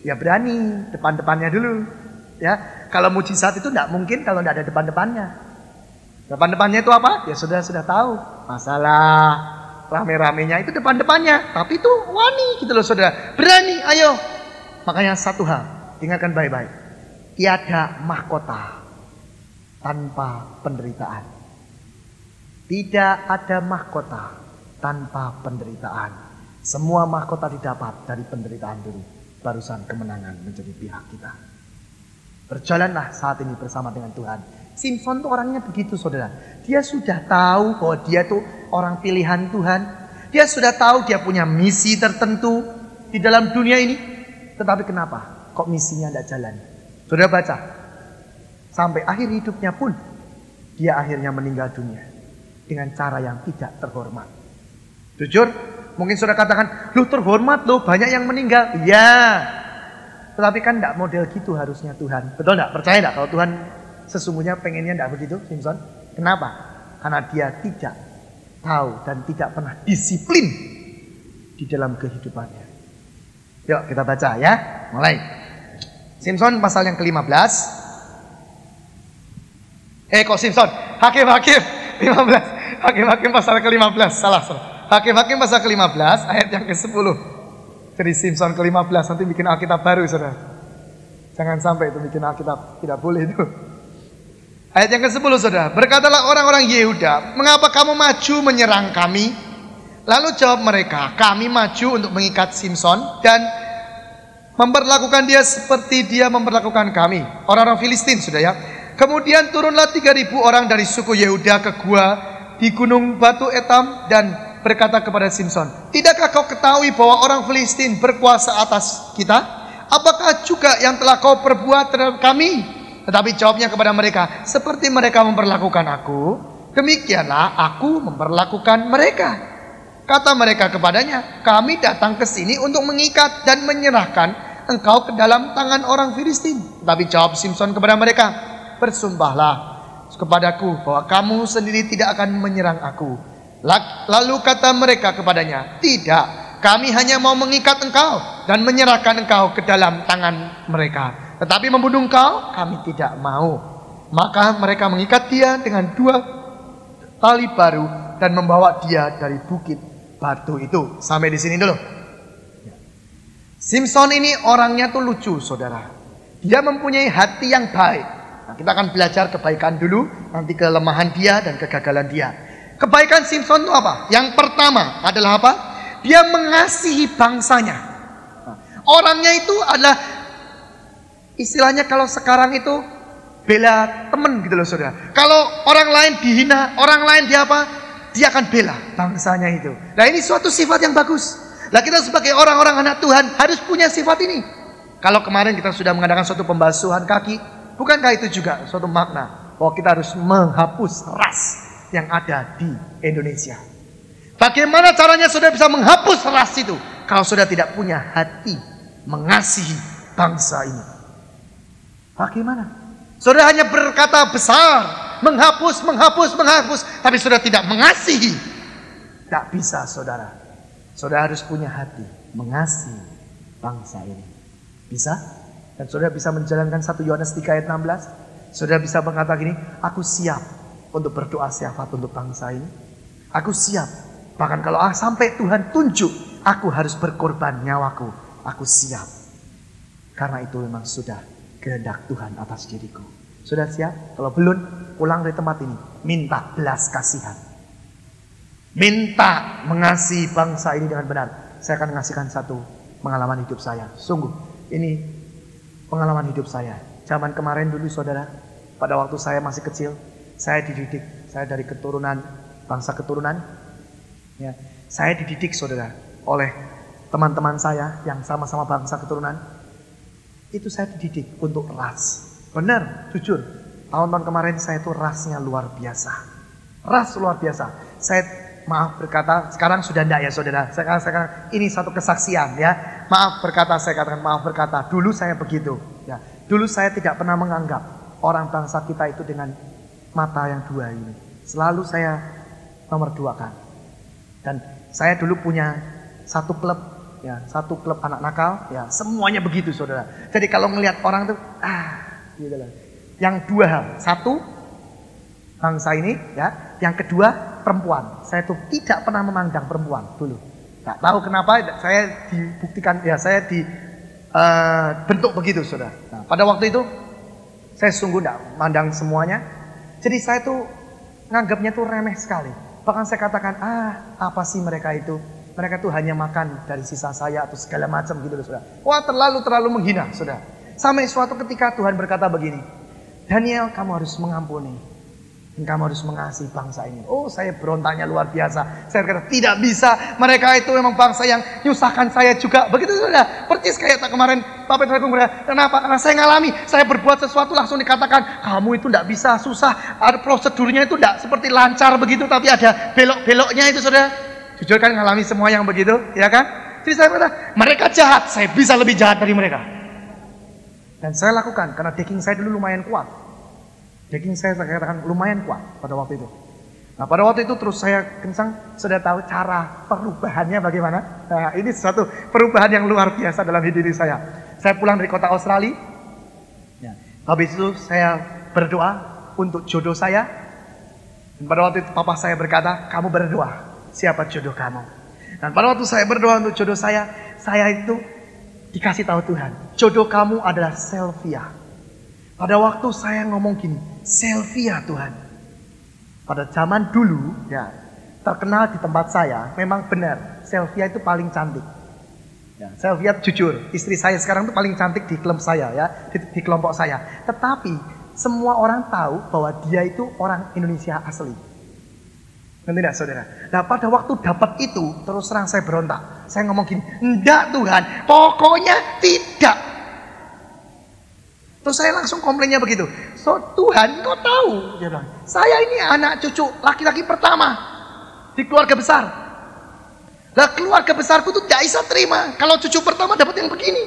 ya berani depan-depannya dulu. Ya, kalau mujizat itu tidak mungkin kalau tidak ada depan-depannya. Depan-depannya itu apa? Ya sudah tahu. Masalah rame-ramenya itu depan-depannya. Tapi itu wani gitu loh saudara. Berani, ayo. Makanya satu hal, ingatkan baik-baik. Tiada mahkota tanpa penderitaan. Tidak ada mahkota tanpa penderitaan. Semua mahkota didapat dari penderitaan dulu. Barusan kemenangan menjadi pihak kita. Berjalanlah saat ini bersama dengan Tuhan. Simson tuh orangnya begitu saudara. Dia sudah tahu bahwa dia tuh orang pilihan Tuhan. Dia sudah tahu dia punya misi tertentu di dalam dunia ini. Tetapi kenapa? Kok misinya tidak jalan? Saudara baca. Sampai akhir hidupnya pun dia akhirnya meninggal dunia dengan cara yang tidak terhormat. Jujur, mungkin saudara katakan, lu terhormat loh, banyak yang meninggal. Iya, tetapi kan tidak model gitu harusnya Tuhan. Betul tidak? Percaya tidak kalau Tuhan sesungguhnya pengennya tidak begitu, Simson? Kenapa? Karena dia tidak tahu dan tidak pernah disiplin di dalam kehidupannya. Yuk kita baca ya, mulai. Simson pasal yang ke-15. Kok Simson? Hakim-hakim 15. Hakim-hakim pasal ke-15. Salah. Hakim-hakim pasal ke-15 ayat yang ke-10. Jadi Simson ke-15 nanti bikin Alkitab baru, saudara. Jangan sampai itu bikin Alkitab, tidak boleh itu. Ayat yang ke-10, saudara. Berkatalah orang-orang Yehuda, mengapa kamu maju menyerang kami? Lalu jawab mereka, kami maju untuk mengikat Simson dan memperlakukan dia seperti dia memperlakukan kami. Orang-orang Filistin, sudah ya. Kemudian turunlah 3.000 orang dari suku Yehuda ke gua di gunung Batu Etam dan berkata kepada Simson, tidakkah kau ketahui bahwa orang Filistin berkuasa atas kita? Apakah juga yang telah kau perbuat terhadap kami? Tetapi jawabnya kepada mereka, seperti mereka memperlakukan aku, demikianlah aku memperlakukan mereka. Kata mereka kepadanya, kami datang ke sini untuk mengikat dan menyerahkan engkau ke dalam tangan orang Filistin. Tetapi jawab Simson kepada mereka, bersumpahlah kepadaku bahwa kamu sendiri tidak akan menyerang aku. Lalu kata mereka kepadanya, tidak, kami hanya mau mengikat engkau dan menyerahkan engkau ke dalam tangan mereka. Tetapi membunuh engkau kami tidak mau. Maka mereka mengikat dia dengan 2 tali baru dan membawa dia dari bukit batu itu. Sampai di sini dulu. Simson ini orangnya tuh lucu, saudara. Dia mempunyai hati yang baik. Nah, kita akan belajar kebaikan dulu, nanti kelemahan dia dan kegagalan dia. Kebaikan Simson itu apa? Yang pertama adalah apa? Dia mengasihi bangsanya. Nah, orangnya itu adalah istilahnya kalau sekarang itu bela temen gitu loh saudara. Kalau orang lain dihina, orang lain dia apa? Dia akan bela bangsanya itu. Nah ini suatu sifat yang bagus. Nah kita sebagai orang-orang anak Tuhan harus punya sifat ini. Kalau kemarin kita sudah mengadakan suatu pembasuhan kaki, bukankah itu juga suatu makna bahwa kita harus menghapus ras yang ada di Indonesia? Bagaimana caranya saudara bisa menghapus ras itu kalau saudara tidak punya hati mengasihi bangsa ini? Bagaimana? Saudara hanya berkata besar, menghapus, tapi saudara tidak mengasihi. Tidak bisa saudara. Saudara harus punya hati mengasihi bangsa ini. Bisa? Dan saudara bisa menjalankan 1 Yohanes 3 ayat 16. Saudara bisa berkata gini, aku siap untuk berdoa syafaat untuk bangsa ini. Aku siap. Bahkan kalau sampai Tuhan tunjuk, aku harus berkorban nyawaku. Aku siap. Karena itu memang sudah kehendak Tuhan atas diriku. Sudah siap? Kalau belum, pulang dari tempat ini. Minta belas kasihan. Minta mengasihi bangsa ini dengan benar. Saya akan mengasihkan satu pengalaman hidup saya. Sungguh, ini pengalaman hidup saya. Zaman kemarin dulu saudara, pada waktu saya masih kecil, saya dididik. Saya dari keturunan, bangsa keturunan. Ya, saya dididik saudara, oleh teman-teman saya yang sama-sama bangsa keturunan. Itu saya dididik untuk ras. Benar, jujur. Tahun-tahun kemarin saya itu rasnya luar biasa. Ras luar biasa. Saya maaf berkata, sekarang sudah enggak ya saudara. Sekarang ini satu kesaksian ya. Maaf berkata, saya katakan maaf berkata. Dulu saya begitu. Ya. Dulu saya tidak pernah menganggap orang bangsa kita itu dengan mata yang dua ini. Selalu saya nomor duakan. Dan saya dulu punya satu klub, ya, satu klub anak nakal, ya, semuanya begitu saudara. Jadi kalau ngelihat orang tuh, gitu lah. Yang dua hal, satu bangsa ini, ya, yang kedua perempuan. Saya tuh tidak pernah memandang perempuan dulu. Nggak tahu kenapa saya dibuktikan, ya, saya dibentuk begitu saudara. Nah, pada waktu itu saya sungguh tidak memandang semuanya. Jadi saya tuh nganggapnya tuh remeh sekali. Bahkan saya katakan, apa sih mereka itu? Mereka tuh hanya makan dari sisa saya atau segala macam gitu loh saudara. Wah terlalu menghina saudara. Sampai suatu ketika Tuhan berkata begini, Daniel kamu harus mengampuni. Dan kamu harus mengasihi bangsa ini. Oh saya berontaknya luar biasa. Saya berkata tidak bisa. Mereka itu memang bangsa yang nyusahkan saya juga. Begitu saudara. Percis kayak kemarin Pak Petrus berkata, kenapa? Karena saya ngalami. Saya berbuat sesuatu langsung dikatakan, kamu itu tidak bisa, susah. Ada prosedurnya itu tidak seperti lancar begitu. Tapi ada belok-beloknya itu saudara. Jujur kan ngalami semua yang begitu. Ya kan? Jadi saya berkata, mereka jahat. Saya bisa lebih jahat dari mereka. Dan saya lakukan karena daging saya dulu lumayan kuat. Daging saya katakan lumayan kuat pada waktu itu. Nah pada waktu itu terus saya kencang, sudah tahu cara perubahannya bagaimana. Nah ini suatu perubahan yang luar biasa dalam hidup diri saya. Saya pulang dari kota Australia. Ya. Habis itu saya berdoa untuk jodoh saya. Dan pada waktu itu papa saya berkata, kamu berdoa, siapa jodoh kamu? Dan pada waktu saya berdoa untuk jodoh saya itu dikasih tahu Tuhan, jodoh kamu adalah Sylvia. Pada waktu saya ngomong gini, Sylvia Tuhan. Pada zaman dulu, ya terkenal di tempat saya, memang benar, Sylvia itu paling cantik. Ya, Sylvia jujur, istri saya sekarang itu paling cantik di klub saya, ya, di kelompok saya. Tetapi semua orang tahu bahwa dia itu orang Indonesia asli. Tidak saudara. Nah pada waktu dapat itu, terus terang saya berontak. Saya ngomong gini, enggak Tuhan, pokoknya tidak. Terus saya langsung komplainnya begitu. So Tuhan kau tahu, dia bilang, saya ini anak cucu laki-laki pertama di keluarga besar. Lah keluarga besarku tuh tidak bisa terima kalau cucu pertama dapat yang begini.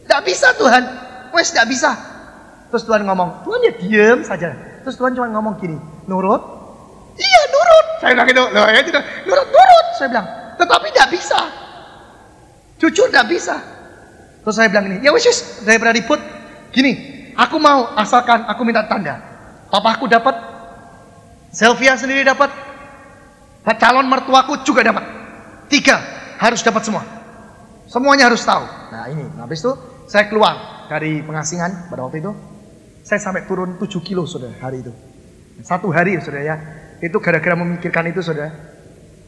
Tidak bisa Tuhan, wes tidak bisa. Terus Tuhan ngomong, Tuhan ya diam saja. Terus Tuhan cuma ngomong gini, nurut. Iya nurut. Saya bilang gitu, loh ya tidak, nurut. Saya bilang, tetapi tidak bisa. Jujur tidak bisa. Terus saya bilang ini, ya wes daripada ribut. Gini, aku mau asalkan aku minta tanda. Papaku dapat, Sylvia sendiri dapat, calon mertuaku juga dapat. 3 harus dapat semua. Semuanya harus tahu. Nah ini, habis itu saya keluar dari pengasingan pada waktu itu. Saya sampai turun 7 kilo saudara hari itu. Satu hari saudara ya. Itu gara-gara memikirkan itu saudara.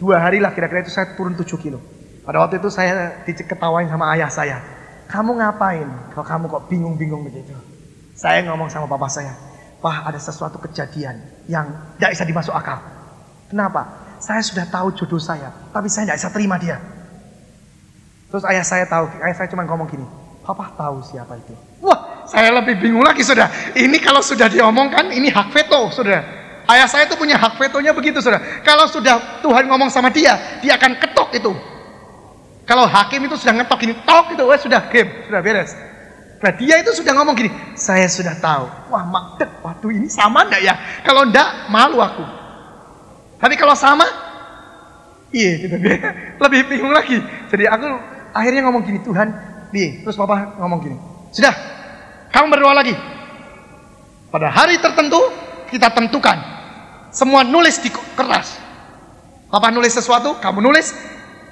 2 hari lah kira-kira itu saya turun 7 kilo. Pada waktu itu saya diketawain sama ayah saya. Kamu ngapain? Kalau kamu kok bingung-bingung begitu. Saya ngomong sama papa saya. Wah, ada sesuatu kejadian yang tidak bisa dimasuk akal. Kenapa? Saya sudah tahu jodoh saya, tapi saya tidak bisa terima dia. Terus ayah saya tahu, ayah saya cuma ngomong gini, Papa tahu siapa itu. Wah, saya lebih bingung lagi saudara. Ini kalau sudah diomongkan, ini hak veto saudara. Ayah saya itu punya hak vetonya begitu saudara. Kalau sudah Tuhan ngomong sama dia, dia akan ketok itu. Kalau hakim itu sudah ngetok gini, tok itu, sudah game, sudah beres. Nah dia itu sudah ngomong gini, saya sudah tahu. Wah makdek, waduh ini sama enggak ya? Kalau enggak, malu aku. Tapi kalau sama, iya gitu. Lebih bingung lagi. Jadi aku akhirnya ngomong gini, Tuhan, terus papa ngomong gini, sudah, kamu berdoa lagi. Pada hari tertentu, kita tentukan. Semua nulis di kertas. Papa nulis sesuatu, kamu nulis.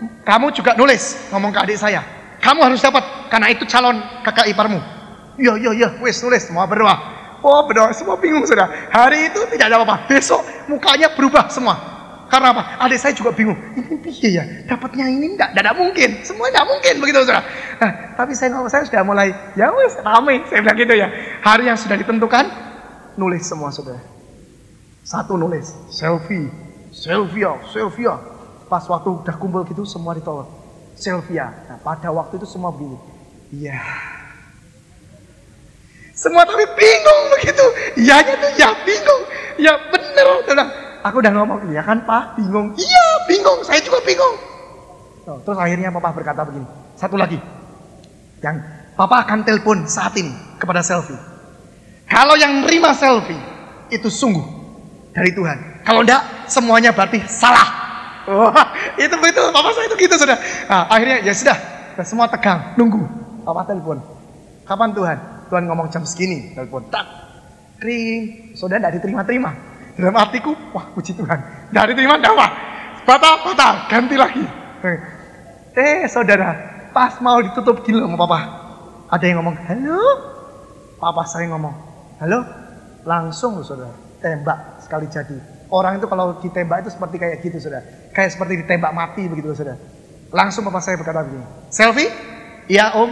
Kamu juga nulis, ngomong ke adik saya. Kamu harus dapat, karena itu calon kakak iparmu. Iya, wes nulis, semua berdoa. Oh berdoa, semua bingung sudah. Hari itu tidak ada apa-apa, besok mukanya berubah semua. Karena apa? Adik saya juga bingung. Ini piye ya, dapatnya ini tidak mungkin. Semua tidak mungkin begitu saudara. Nah, tapi saya sudah mulai, ya wes rame, saya bilang gitu ya. Hari yang sudah ditentukan, nulis semua saudara. Satu nulis, Sylvia. Pas waktu udah kumpul gitu semua ditolak. Sylvia. Nah, pada waktu itu semua begini. Iya. Semua tapi bingung begitu. Iyanya tuh ya bingung. Ya bener. Aku udah ngomong, iya kan Pak? Bingung. Iya bingung. Saya juga bingung. Terus akhirnya Papa berkata begini. Satu lagi. Yang Papa akan telepon saat ini kepada Selfie. Kalau yang nerima Selfie itu sungguh dari Tuhan. Kalau enggak semuanya berarti salah. Oh, itu begitu, papa saya itu gitu sudah. Nah, akhirnya ya sudah, semua tegang, nunggu. Papa telepon. Kapan Tuhan? Tuhan ngomong jam segini, telepon. Tak, ring. Sudah tidak diterima-terima. Dalam hatiku, wah puji Tuhan. Tidak diterima, tidak apa. Patah, ganti lagi. Saudara, pas mau ditutup gini sama papa. Ada yang ngomong, halo. Papa saya ngomong, halo. Langsung saudara, tembak sekali jadi. Orang itu kalau ditembak itu seperti kayak gitu saudara. Kayak seperti ditembak mati begitu saudara. Langsung papa saya berkata begini. Selfie? Iya om.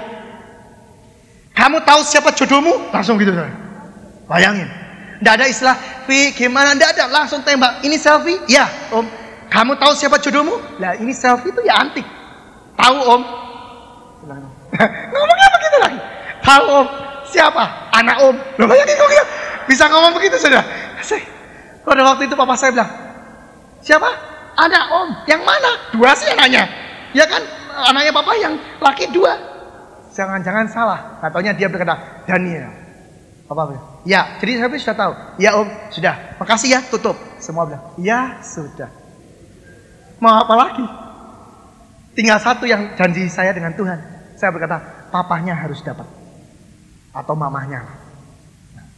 Kamu tahu siapa jodohmu? Langsung gitu saudara. Bayangin. Tidak ada istilah, Vi gimana? Tidak ada. Langsung tembak. Ini Selfie? Iya om. Kamu tahu siapa jodohmu? Lah ini Selfie itu ya antik. Tahu om. Ngomongnya begitu lagi. Tahu om. Siapa? Anak om. Loh bayangin kok gitu. Bisa ngomong begitu saudara. Pada waktu itu papa saya bilang, siapa? Anak om. Yang mana? 2 sih anaknya. Ya kan? Anaknya papa yang laki 2. Jangan-jangan salah. Katanya dia berkata, Daniel. Papa bilang, ya. Jadi saya sudah tahu. Ya om, sudah. Makasih ya, tutup. Semua bilang, ya sudah. Mau apa lagi? Tinggal satu yang janji saya dengan Tuhan. Saya berkata, papahnya harus dapat. Atau mamahnya.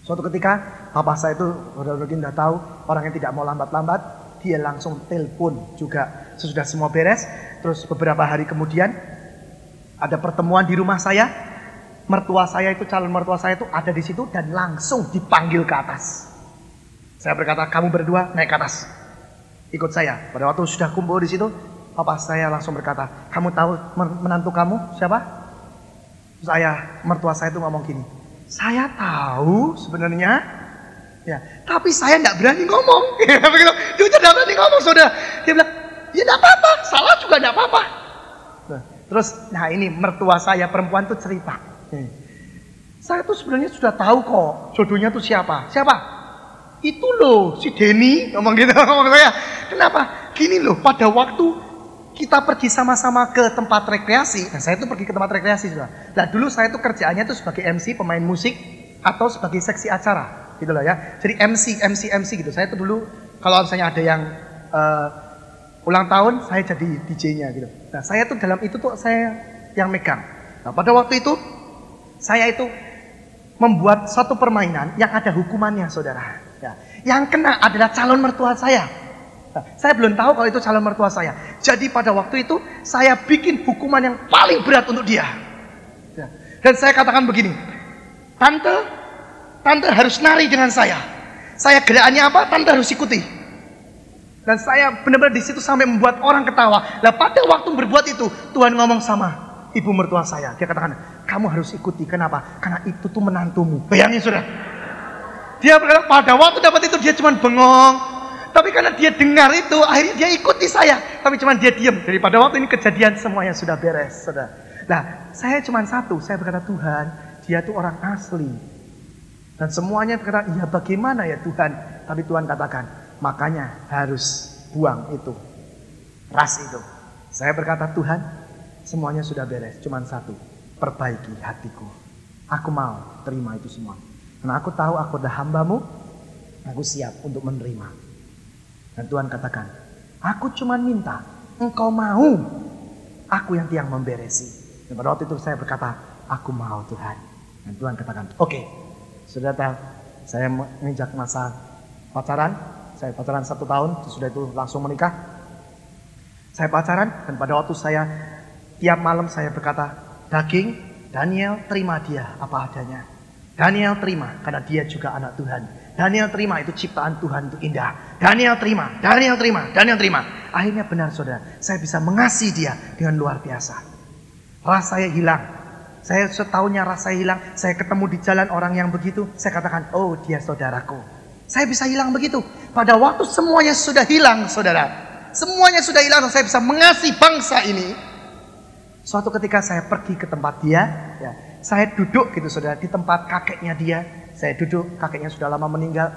Suatu ketika, papa saya itu udah tahu orang yang tidak mau lambat-lambat, dia langsung telepon juga sesudah semua beres. Terus beberapa hari kemudian ada pertemuan di rumah saya. Mertua saya itu, calon mertua saya itu ada di situ dan langsung dipanggil ke atas. Saya berkata, kamu berdua naik ke atas, ikut saya. Pada waktu sudah kumpul di situ, papa saya langsung berkata, kamu tahu menantu kamu siapa? Terus mertua saya itu ngomong gini. Saya tahu sebenarnya, ya, tapi saya tidak berani ngomong. Begitu, dia tidak berani ngomong, saudara. Dia bilang, ya tidak apa-apa, salah juga tidak apa-apa. Terus, nah ini mertua saya perempuan tuh cerita. Saya tuh sebenarnya sudah tahu kok, jodohnya tuh siapa? Siapa? Itu loh, si Denny, ngomong gitu, ngomong saya. Kenapa? Gini loh, pada waktu kita pergi sama-sama ke tempat rekreasi. Nah, saya tuh pergi ke tempat rekreasi juga. Nah, dulu saya tuh kerjaannya tuh sebagai MC, pemain musik atau sebagai seksi acara, gitu loh ya. Jadi MC gitu. Saya tuh dulu kalau misalnya ada yang ulang tahun, saya jadi DJ-nya gitu. Nah, saya tuh dalam itu tuh saya yang megang. Nah, pada waktu itu saya itu membuat satu permainan yang ada hukumannya, saudara. Ya. Yang kena adalah calon mertua saya. Nah, saya belum tahu kalau itu calon mertua saya. Jadi pada waktu itu saya bikin hukuman yang paling berat untuk dia. Dan saya katakan begini, Tante, tante harus nari dengan saya. Saya gerakannya apa, tante harus ikuti. Dan saya benar-benar di situ sampai membuat orang ketawa. Nah pada waktu berbuat itu, Tuhan ngomong sama ibu mertua saya. Dia katakan, kamu harus ikuti. Kenapa? Karena itu tuh menantumu. Bayangin sudah. Dia berkata, pada waktu dapat itu dia cuma bengong. Tapi karena dia dengar itu, akhirnya dia ikuti saya. Tapi cuma dia diam. Daripada waktu ini kejadian semuanya sudah beres. Sudah. Nah, saya cuma satu. Saya berkata, Tuhan, dia tuh orang asli. Dan semuanya berkata, iya bagaimana ya Tuhan. Tapi Tuhan katakan, makanya harus buang itu. Ras itu. Saya berkata, Tuhan, semuanya sudah beres. Cuma satu. Perbaiki hatiku. Aku mau terima itu semua. Karena aku tahu aku adalah hamba-Mu. Aku siap untuk menerima. Dan Tuhan katakan, aku cuma minta engkau mau. Aku yang memberesi. Dan pada waktu itu saya berkata, aku mau Tuhan. Dan Tuhan katakan, oke. Sudah tahu, saya menginjak masa pacaran. Saya pacaran 1 tahun, sudah itu langsung menikah. Saya pacaran dan pada waktu saya tiap malam saya berkata, daging, Daniel terima dia apa adanya. Daniel terima karena dia juga anak Tuhan. Daniel terima itu ciptaan Tuhan itu indah. Daniel terima, Daniel terima, Daniel terima. Akhirnya benar saudara, saya bisa mengasihi dia dengan luar biasa. Rasa saya hilang. Saya setahunnya rasa hilang. Saya ketemu di jalan orang yang begitu. Saya katakan, oh dia saudaraku. Saya bisa hilang begitu. Pada waktu semuanya sudah hilang saudara. Semuanya sudah hilang dan saya bisa mengasihi bangsa ini. Suatu ketika saya pergi ke tempat dia. Ya, saya duduk gitu saudara. Di tempat kakeknya dia. Saya duduk, kakeknya sudah lama meninggal.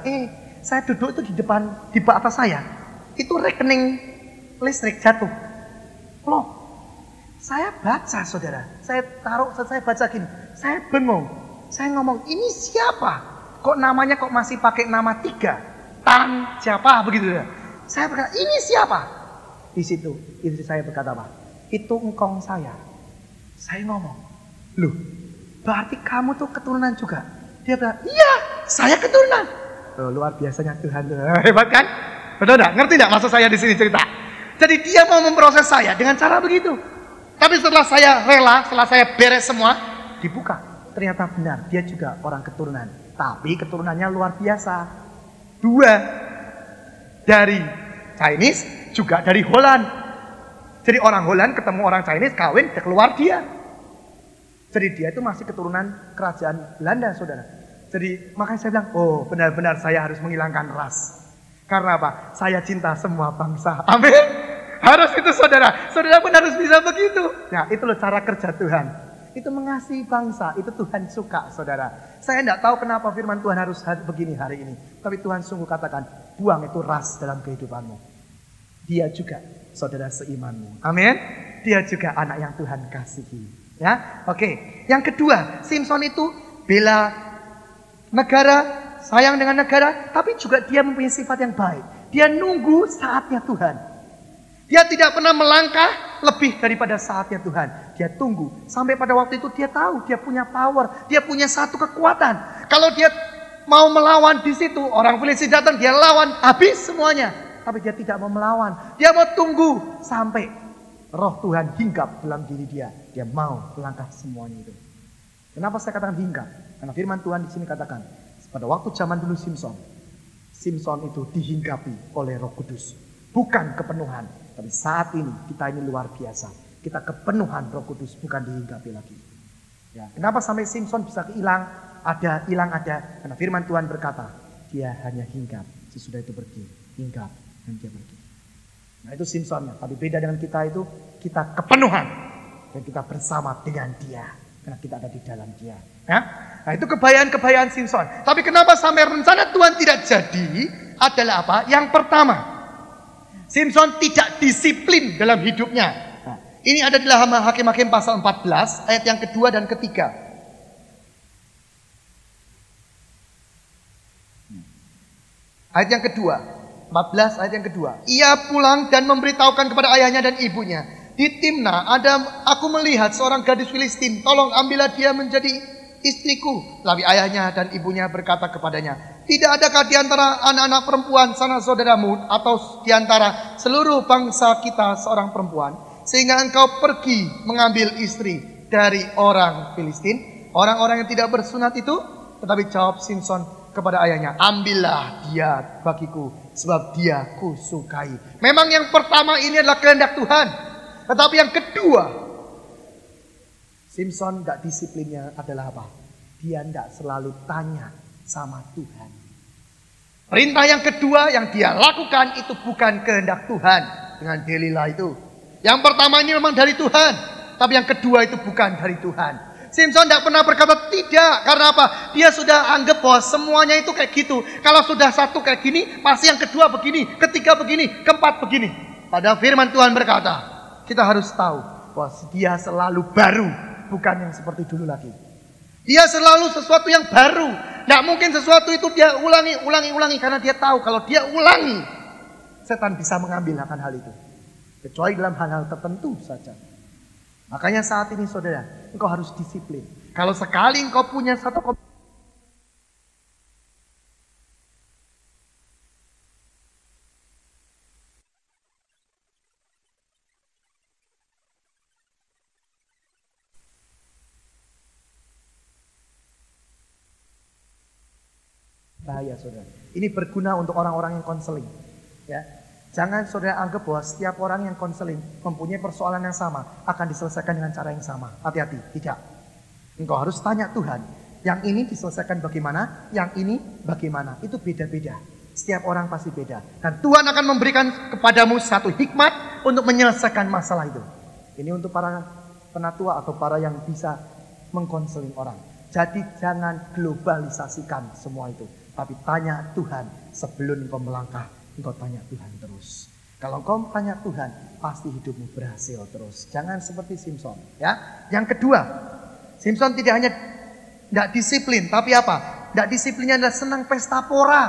Saya duduk itu di depan, di atas saya. Itu rekening listrik jatuh. Loh, saya baca saudara. Saya taruh, saya baca gini. Saya bengong. Saya ngomong, ini siapa? Kok namanya kok masih pakai nama 3? Tan, siapa? Begitu ya. Saya berkata, ini siapa? Di situ, istri saya berkata apa? Itu engkong saya. Saya ngomong, loh, berarti kamu tuh keturunan juga? Dia bilang, iya, saya keturunan. Loh, luar biasanya Tuhan. Hebat kan? Betul enggak? Ngerti enggak maksud saya di sini cerita? Jadi dia mau memproses saya dengan cara begitu. Tapi setelah saya rela, setelah saya beres semua, dibuka. Ternyata benar, dia juga orang keturunan. Tapi keturunannya luar biasa. 2 dari Chinese, juga dari Holland. Jadi orang Holland ketemu orang Chinese, kawin, keluar dia. Jadi dia itu masih keturunan kerajaan Belanda, saudara. Jadi makanya saya bilang, oh benar-benar saya harus menghilangkan ras. Karena apa? Saya cinta semua bangsa. Amin. Harus itu saudara. Saudara pun harus bisa begitu. Nah itu loh cara kerja Tuhan. Itu mengasihi bangsa. Itu Tuhan suka saudara. Saya tidak tahu kenapa firman Tuhan harus begini hari ini. Tapi Tuhan sungguh katakan, buang itu ras dalam kehidupanmu. Dia juga saudara seimanmu. Amin. Dia juga anak yang Tuhan kasihi. Ya, oke. Yang kedua, Simson itu bela negara, sayang dengan negara, tapi juga dia mempunyai sifat yang baik. Dia nunggu saatnya Tuhan. Dia tidak pernah melangkah lebih daripada saatnya Tuhan. Dia tunggu sampai pada waktu itu dia tahu dia punya power, dia punya satu kekuatan. Kalau dia mau melawan di situ, orang Filistin datang, dia lawan habis semuanya. Tapi dia tidak mau melawan. Dia mau tunggu sampai roh Tuhan hinggap dalam diri dia. Dia mau melangkah semuanya itu. Kenapa saya katakan hinggap? Karena firman Tuhan di sini katakan, pada waktu zaman dulu Simson itu dihinggapi oleh Roh Kudus. Bukan kepenuhan, tapi saat ini kita ini luar biasa. Kita kepenuhan Roh Kudus, bukan dihinggapi lagi. Ya, kenapa sampai Simson bisa hilang ada, karena firman Tuhan berkata, dia hanya hinggap, sesudah itu pergi, hinggap dan dia pergi. Nah itu Simsonnya, tapi beda dengan kita itu, kita kepenuhan. Dan kita bersama dengan dia. Karena kita ada di dalam dia. Ya? Nah itu kebayaan-kebayaan Simson. Tapi kenapa sampai rencana Tuhan tidak jadi, adalah apa? Yang pertama, Simson tidak disiplin dalam hidupnya. Nah, ini ada di dalam Hakim-Hakim pasal 14, ayat yang kedua dan ketiga. Ayat yang kedua. 14 ayat yang kedua. Ia pulang dan memberitahukan kepada ayahnya dan ibunya. Di Timna aku melihat seorang gadis Filistin. Tolong ambillah dia menjadi istriku. Lalu ayahnya dan ibunya berkata kepadanya, tidak adakah di antara anak-anak perempuan sanak saudaramu atau di antara seluruh bangsa kita seorang perempuan, sehingga engkau pergi mengambil istri dari orang Filistin? Orang-orang yang tidak bersunat itu Tetapi jawab Simson kepada ayahnya, ambillah dia bagiku, sebab dia kusukai. Memang yang pertama ini adalah kehendak Tuhan. Tetapi yang kedua, Simson gak disiplinnya adalah apa? Dia gak selalu tanya sama Tuhan. Perintah yang kedua yang dia lakukan itu bukan kehendak Tuhan dengan Delila itu. Yang pertama ini memang dari Tuhan, tapi yang kedua itu bukan dari Tuhan. Simson tidak pernah berkata tidak. Karena apa? Dia sudah anggap bahwa semuanya itu kayak gitu. Kalau sudah satu kayak gini, pasti yang kedua begini, ketiga begini, keempat begini. Padahal firman Tuhan berkata, kita harus tahu bahwa dia selalu baru, bukan yang seperti dulu lagi. Dia selalu sesuatu yang baru. Tidak mungkin sesuatu itu dia ulangi. Karena dia tahu kalau dia ulangi, setan bisa mengambil akan hal itu. Kecuali dalam hal-hal tertentu saja. Makanya saat ini saudara, engkau harus disiplin. Kalau sekali engkau punya satu bahaya saudara. Ini berguna untuk orang-orang yang konseling. Ya. Jangan saudara anggap bahwa setiap orang yang konseling mempunyai persoalan yang sama akan diselesaikan dengan cara yang sama. Hati-hati, tidak. Engkau harus tanya Tuhan, yang ini diselesaikan bagaimana, yang ini bagaimana. Itu beda-beda. Setiap orang pasti beda. Dan Tuhan akan memberikan kepadamu satu hikmat untuk menyelesaikan masalah itu. Ini untuk para penatua atau para yang bisa mengkonseling orang. Jadi jangan globalisasikan semua itu. Tapi tanya Tuhan sebelum engkau melangkah. Engkau tanya Tuhan terus. Kalau engkau tanya Tuhan, pasti hidupmu berhasil terus. Jangan seperti Simson. Ya. Yang kedua, Simson tidak hanya tidak disiplin, tapi apa? Tidak disiplinnya adalah senang pesta pora.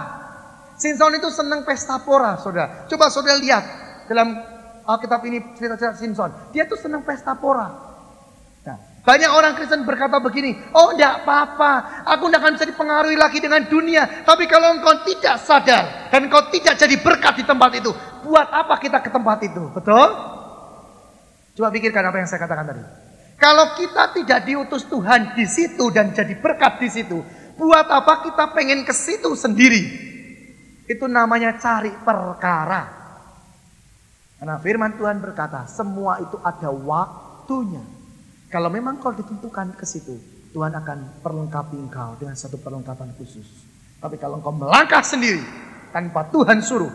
Simson itu senang pesta pora, saudara. Coba saudara lihat dalam Alkitab ini cerita-cerita Simson. Dia tuh senang pesta pora. Nah, banyak orang Kristen berkata begini, oh tidak apa-apa, aku tidak akan bisa dipengaruhi lagi dengan dunia. Tapi kalau engkau tidak sadar dan engkau tidak jadi berkat di tempat itu, buat apa kita ke tempat itu? Betul? Coba pikirkan apa yang saya katakan tadi. Kalau kita tidak diutus Tuhan di situ dan jadi berkat di situ, buat apa kita pengen ke situ sendiri? Itu namanya cari perkara. Karena firman Tuhan berkata, semua itu ada waktunya. Kalau memang kau ditentukan ke situ, Tuhan akan perlengkapi engkau dengan satu perlengkapan khusus. Tapi kalau engkau melangkah sendiri tanpa Tuhan suruh,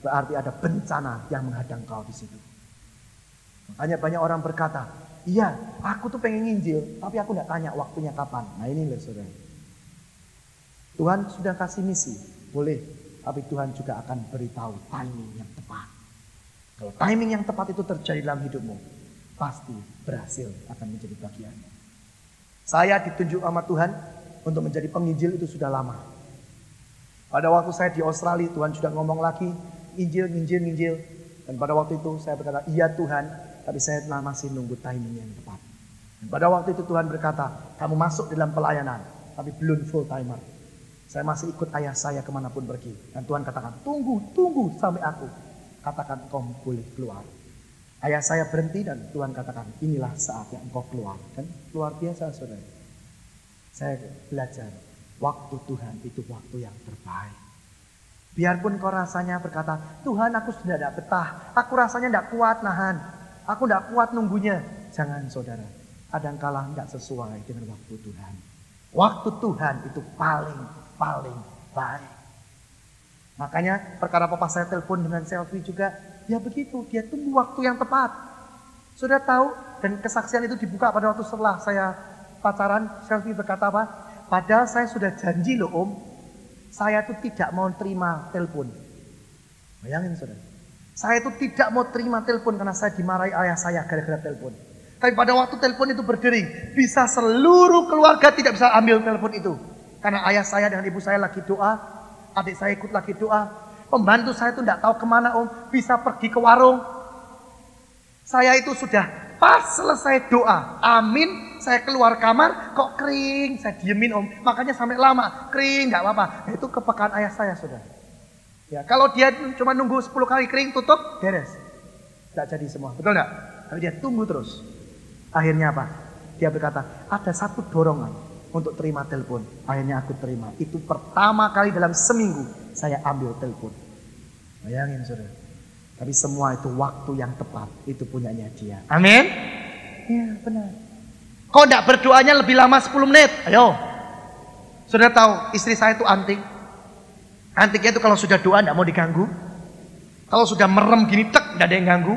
berarti ada bencana yang menghadang kau di situ. Makanya banyak orang berkata, iya, aku tuh pengen nginjil, tapi aku tidak tanya waktunya kapan. Nah ini loh saudara. Tuhan sudah kasih misi, boleh, tapi Tuhan juga akan beritahu timing yang tepat. Kalau timing yang tepat itu terjadi dalam hidupmu, pasti berhasil akan menjadi bagian. Saya ditunjuk sama Tuhan untuk menjadi penginjil itu sudah lama. Pada waktu saya di Australia, Tuhan sudah ngomong lagi, injil. Dan pada waktu itu saya berkata, iya Tuhan, tapi saya masih nunggu timing yang tepat. Dan pada waktu itu Tuhan berkata, kamu masuk dalam pelayanan, tapi belum full timer. Saya masih ikut ayah saya kemanapun pergi. Dan Tuhan katakan, tunggu sampai aku katakan kau boleh keluar. Ayah saya berhenti dan Tuhan katakan, inilah saatnya engkau keluar. Dan luar biasa saudara. Saya belajar, waktu Tuhan itu waktu yang terbaik. Biarpun kau rasanya berkata, Tuhan aku sudah tidak betah. Aku rasanya tidak kuat nahan. Aku tidak kuat nunggunya. Jangan saudara, kadangkala tidak sesuai dengan waktu Tuhan. Waktu Tuhan itu paling baik. Makanya perkara papa saya telepon dengan selfie juga, ya begitu, dia tunggu waktu yang tepat. Sudah tahu, dan kesaksian itu dibuka pada waktu setelah saya pacaran. Selfie berkata apa? Padahal saya sudah janji loh om, saya itu tidak mau terima telepon. Bayangin saudara, saya itu tidak mau terima telepon karena saya dimarahi ayah saya gara-gara telepon. Tapi pada waktu telepon itu berdering, bisa seluruh keluarga tidak bisa ambil telepon itu. Karena ayah saya dengan ibu saya lagi doa, adik saya ikut lagi doa. Pembantu saya itu tidak tahu kemana om, bisa pergi ke warung. Saya itu sudah pas selesai doa, amin, saya keluar kamar, kok kering, saya diemin om. Makanya sampai lama, kering, nggak apa-apa. Itu kepekaan ayah saya sudah. Ya, kalau dia cuma nunggu 10 kali kering, tutup, beres. Tidak jadi semua, betul nggak? Tapi dia tunggu terus. Akhirnya apa? Dia berkata, ada satu dorongan. untuk terima telepon. Akhirnya aku terima. Itu pertama kali dalam seminggu saya ambil telepon. Bayangin saudara. Tapi semua itu waktu yang tepat. Itu punyanya dia. Amin. Iya benar. Kok enggak berdoanya lebih lama 10 menit? Ayo. Saudara tahu istri saya itu antik. Antiknya itu kalau sudah doa enggak mau diganggu. Kalau sudah merem gini tek enggak ada yang ganggu.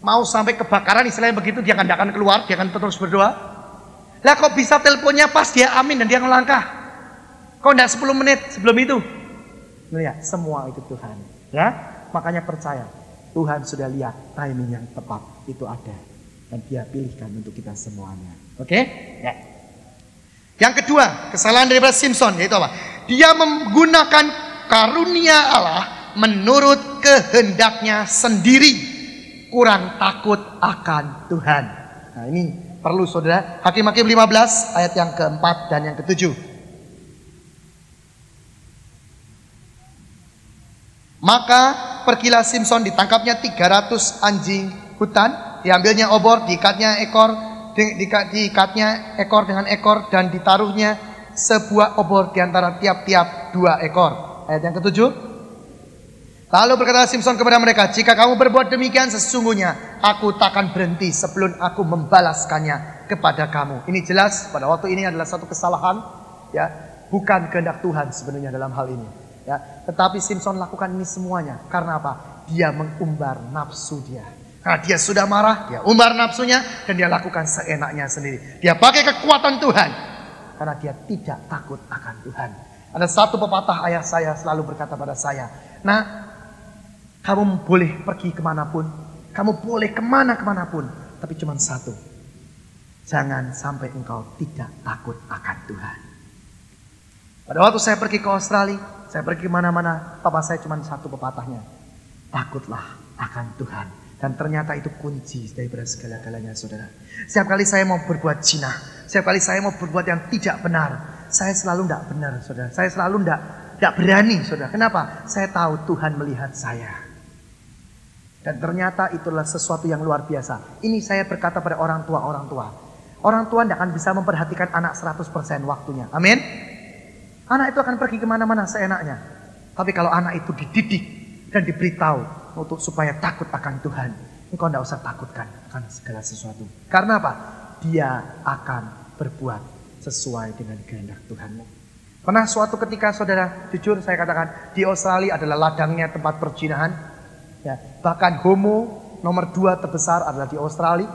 Mau sampai kebakaran istilahnya begitu, dia akan keluar, dia akan terus berdoa. Lah kok bisa teleponnya pas dia amin dan dia ngelangkah? Kok enggak 10 menit sebelum itu? Lihat, semua itu Tuhan. Ya, makanya percaya. Tuhan sudah lihat timing yang tepat itu ada. Dan dia pilihkan untuk kita semuanya. Oke? Ya. Yang kedua, kesalahan daripada Simpson yaitu apa? Dia menggunakan karunia Allah menurut kehendaknya sendiri. Kurang takut akan Tuhan. Nah ini perlu saudara. Hakim-Hakim 15 ayat yang keempat dan yang ketujuh. Maka pergilah Simpson, ditangkapnya 300 anjing hutan, diambilnya obor, diikatnya ekor dengan ekor, dan ditaruhnya sebuah obor di antara tiap-tiap 2 ekor. Ayat yang ketujuh. Lalu berkata Simpson kepada mereka, jika kamu berbuat demikian, sesungguhnya aku takkan berhenti sebelum aku membalaskannya kepada kamu. Ini jelas pada waktu ini adalah satu kesalahan, ya, bukan kehendak Tuhan sebenarnya dalam hal ini, ya. Tetapi Simpson lakukan ini semuanya karena apa? Dia mengumbar nafsu dia. Karena dia sudah marah, dia umbar nafsunya dan dia lakukan seenaknya sendiri. Dia pakai kekuatan Tuhan karena dia tidak takut akan Tuhan. Ada satu pepatah ayah saya selalu berkata pada saya, nah, kamu boleh pergi kemanapun, kamu boleh kemanapun, tapi cuma satu, jangan sampai engkau tidak takut akan Tuhan. Pada waktu saya pergi ke Australia, saya pergi kemana-mana, papa saya cuma satu pepatahnya, takutlah akan Tuhan. Dan ternyata itu kunci daripada segala-galanya saudara. Setiap kali saya mau berbuat zina, setiap kali saya mau berbuat yang tidak benar, saya selalu tidak benar saudara. Saya selalu tidak berani saudara. Kenapa? Saya tahu Tuhan melihat saya. Dan ternyata itulah sesuatu yang luar biasa. Ini saya berkata pada orang tua. Orang tua tidak akan bisa memperhatikan anak 100% waktunya. Amin. Anak itu akan pergi kemana-mana seenaknya. Tapi kalau anak itu dididik dan diberitahu untuk supaya takut akan Tuhan, engkau tidak usah takutkan akan segala sesuatu. Karena apa? Dia akan berbuat sesuai dengan kehendak Tuhanmu. Pernah suatu ketika saudara, jujur saya katakan, di Australia adalah ladangnya tempat perzinahan. Ya, bahkan homo nomor 2 terbesar adalah di Australia.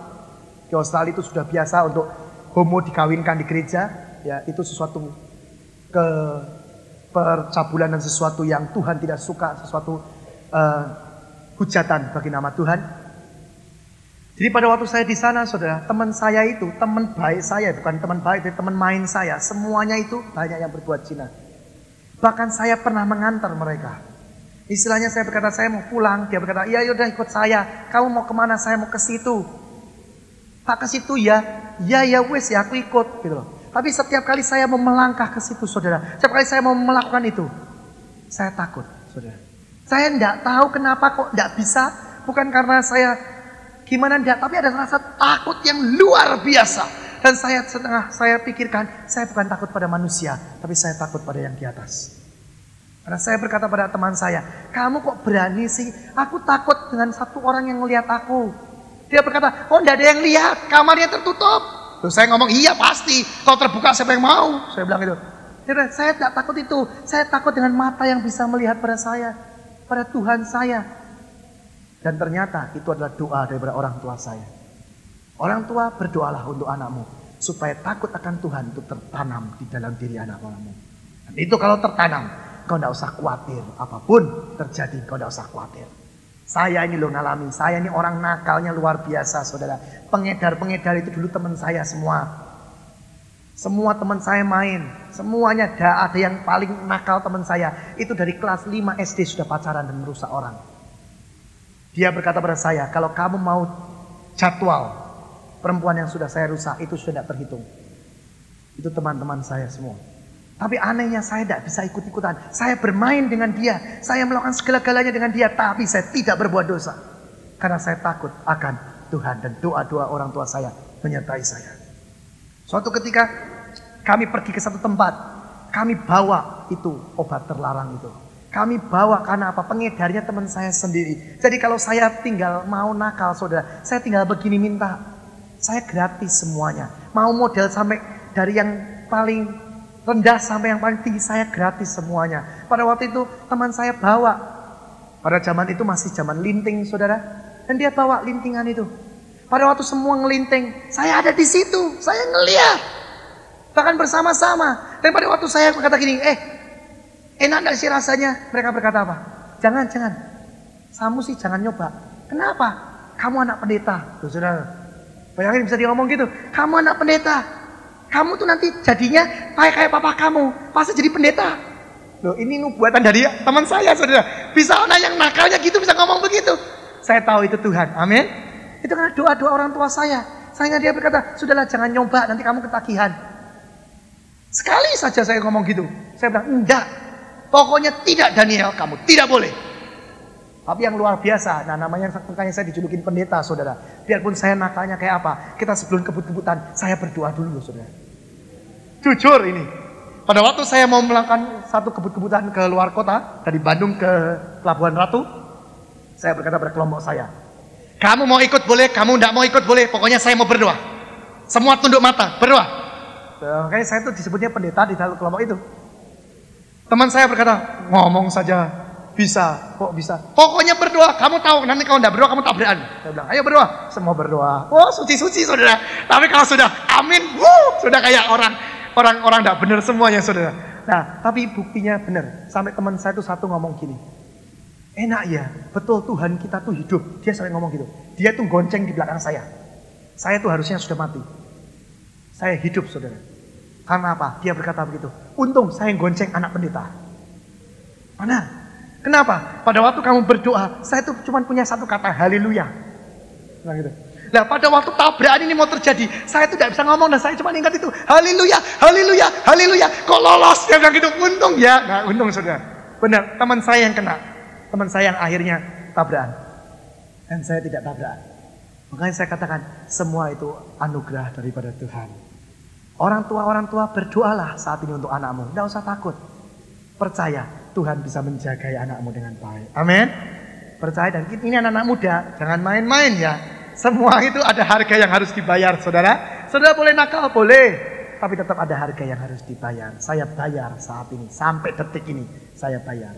Di Australia itu sudah biasa untuk homo dikawinkan di gereja. Ya, itu sesuatu percabulan dan sesuatu yang Tuhan tidak suka, sesuatu hujatan bagi nama Tuhan. Jadi pada waktu saya di sana, saudara, teman saya itu, teman baik saya, bukan teman baik, tapi teman main saya, semuanya itu banyak yang berbuat zina. Bahkan saya pernah mengantar mereka. Istilahnya saya berkata, saya mau pulang. Dia berkata, iya yaudah ikut saya. Kamu mau kemana? Saya mau ke situ. Pak ke situ ya? Ya wes ya aku ikut gitu loh. Tapi setiap kali saya mau melangkah ke situ saudara, setiap kali saya mau melakukan itu, saya takut saudara. Saya tidak tahu kenapa kok tidak bisa. Bukan karena saya gimana tidak, tapi ada rasa takut yang luar biasa. Dan saya pikirkan, saya bukan takut pada manusia, tapi saya takut pada yang di atas. Karena saya berkata pada teman saya, kamu kok berani sih? Aku takut dengan satu orang yang melihat aku. Dia berkata, oh tidak ada yang lihat, kamarnya tertutup. Terus saya ngomong, iya pasti, kalau terbuka siapa yang mau? Saya bilang gitu. Jadi, saya tidak takut itu, saya takut dengan mata yang bisa melihat pada saya, pada Tuhan saya. Dan ternyata itu adalah doa daripada orang tua saya. Orang tua, berdoalah untuk anakmu, supaya takut akan Tuhan itu tertanam di dalam diri anak-anakmu. Dan itu kalau tertanam, kau tidak usah khawatir, apapun terjadi kau tidak usah khawatir. Saya ini loh ngalami, saya ini orang nakalnya luar biasa saudara. Pengedar-pengedar itu dulu teman saya semua. Semua teman saya main, semuanya ada yang paling nakal teman saya. Itu dari kelas 5 SD sudah pacaran dan merusak orang. Dia berkata pada saya, kalau kamu mau jadwal perempuan yang sudah saya rusak, itu sudah tidak terhitung. Itu teman-teman saya semua. Tapi anehnya saya tidak bisa ikut-ikutan. Saya bermain dengan dia. Saya melakukan segala-galanya dengan dia. Tapi saya tidak berbuat dosa. Karena saya takut akan Tuhan. Dan doa-doa orang tua saya menyertai saya. Suatu ketika Kami pergi ke satu tempat, kami bawa itu obat terlarang itu. Kami bawa karena apa? Pengedarnya teman saya sendiri. Jadi kalau saya tinggal mau nakal saudara, saya tinggal begini minta. Saya gratis semuanya. Mau model sampai dari yang paling rendah sampai yang paling tinggi, saya gratis semuanya. Pada waktu itu teman saya bawa. Pada zaman itu masih zaman linting saudara. Dan dia bawa lintingan itu. Pada waktu semua ngelinting, saya ada di situ. Saya ngeliat. Bahkan bersama-sama. Dan pada waktu saya berkata gini, enak gak sih rasanya? Mereka berkata apa? Jangan. Kamu sih jangan nyoba. Kenapa? Kamu anak pendeta. Tuh saudara. Bayangin bisa dia ngomong gitu. Kamu anak pendeta. Kamu tuh nanti jadinya kayak papa kamu. Pasti jadi pendeta. Loh ini nubuatan dari teman saya saudara. Bisa anak yang nakalnya gitu bisa ngomong begitu. Saya tahu itu Tuhan. Amin. Itu karena doa-doa orang tua saya. Sayangnya dia berkata, sudahlah jangan nyoba nanti kamu ketagihan. Sekali saja saya ngomong gitu. Saya bilang, enggak. Pokoknya tidak Daniel, kamu tidak boleh. Tapi yang luar biasa, nah namanya makanya saya dijulukin pendeta saudara. Biarpun saya nakalnya kayak apa, kita sebelum kebut-kebutan, saya berdoa dulu saudara. Jujur ini. Pada waktu saya mau melakukan satu kebut-kebutan ke luar kota, dari Bandung ke Pelabuhan Ratu, saya berkata pada kelompok saya, kamu mau ikut boleh, kamu tidak mau ikut boleh, pokoknya saya mau berdoa. Semua tunduk mata, berdoa. Makanya saya tuh disebutnya pendeta di dalam kelompok itu. Teman saya berkata, ngomong saja. Bisa, kok bisa? Pokoknya berdoa, kamu tahu nanti kalau tidak berdoa kamu tabrakan. Saya bilang, ayo berdoa. Semua berdoa. Oh suci-suci saudara. Tapi kalau sudah amin, sudah kayak orang tidak benar semuanya saudara. Nah, tapi buktinya benar. Sampai teman saya itu satu ngomong gini. Enak ya, betul Tuhan kita tuh hidup. Dia sampai ngomong gitu. Dia tuh gonceng di belakang saya. Saya tuh harusnya sudah mati. Saya hidup saudara. Karena apa? Dia berkata begitu. Untung saya gonceng anak pendeta. Mana? Kenapa? Pada waktu kamu berdoa, saya tuh cuma punya satu kata, haleluya. Nah gitu. Nah pada waktu tabrakan ini mau terjadi, saya tuh tidak bisa ngomong dan saya cuma ingat itu, haleluya, haleluya, haleluya. Kok lolos? Dia bilang gitu, untung ya. Nah untung saudara. Benar, teman saya yang kena. Teman saya yang akhirnya tabrakan. Dan saya tidak tabrakan. Makanya saya katakan, semua itu anugerah daripada Tuhan. Orang tua berdoalah saat ini untuk anakmu. Tidak usah takut. Percaya. Tuhan bisa menjaga anakmu dengan baik. Amin. Percaya dan ini anak-anak muda, jangan main-main ya. Semua itu ada harga yang harus dibayar, saudara. Saudara boleh nakal, boleh. Tapi tetap ada harga yang harus dibayar. Saya bayar saat ini, sampai detik ini, saya bayar.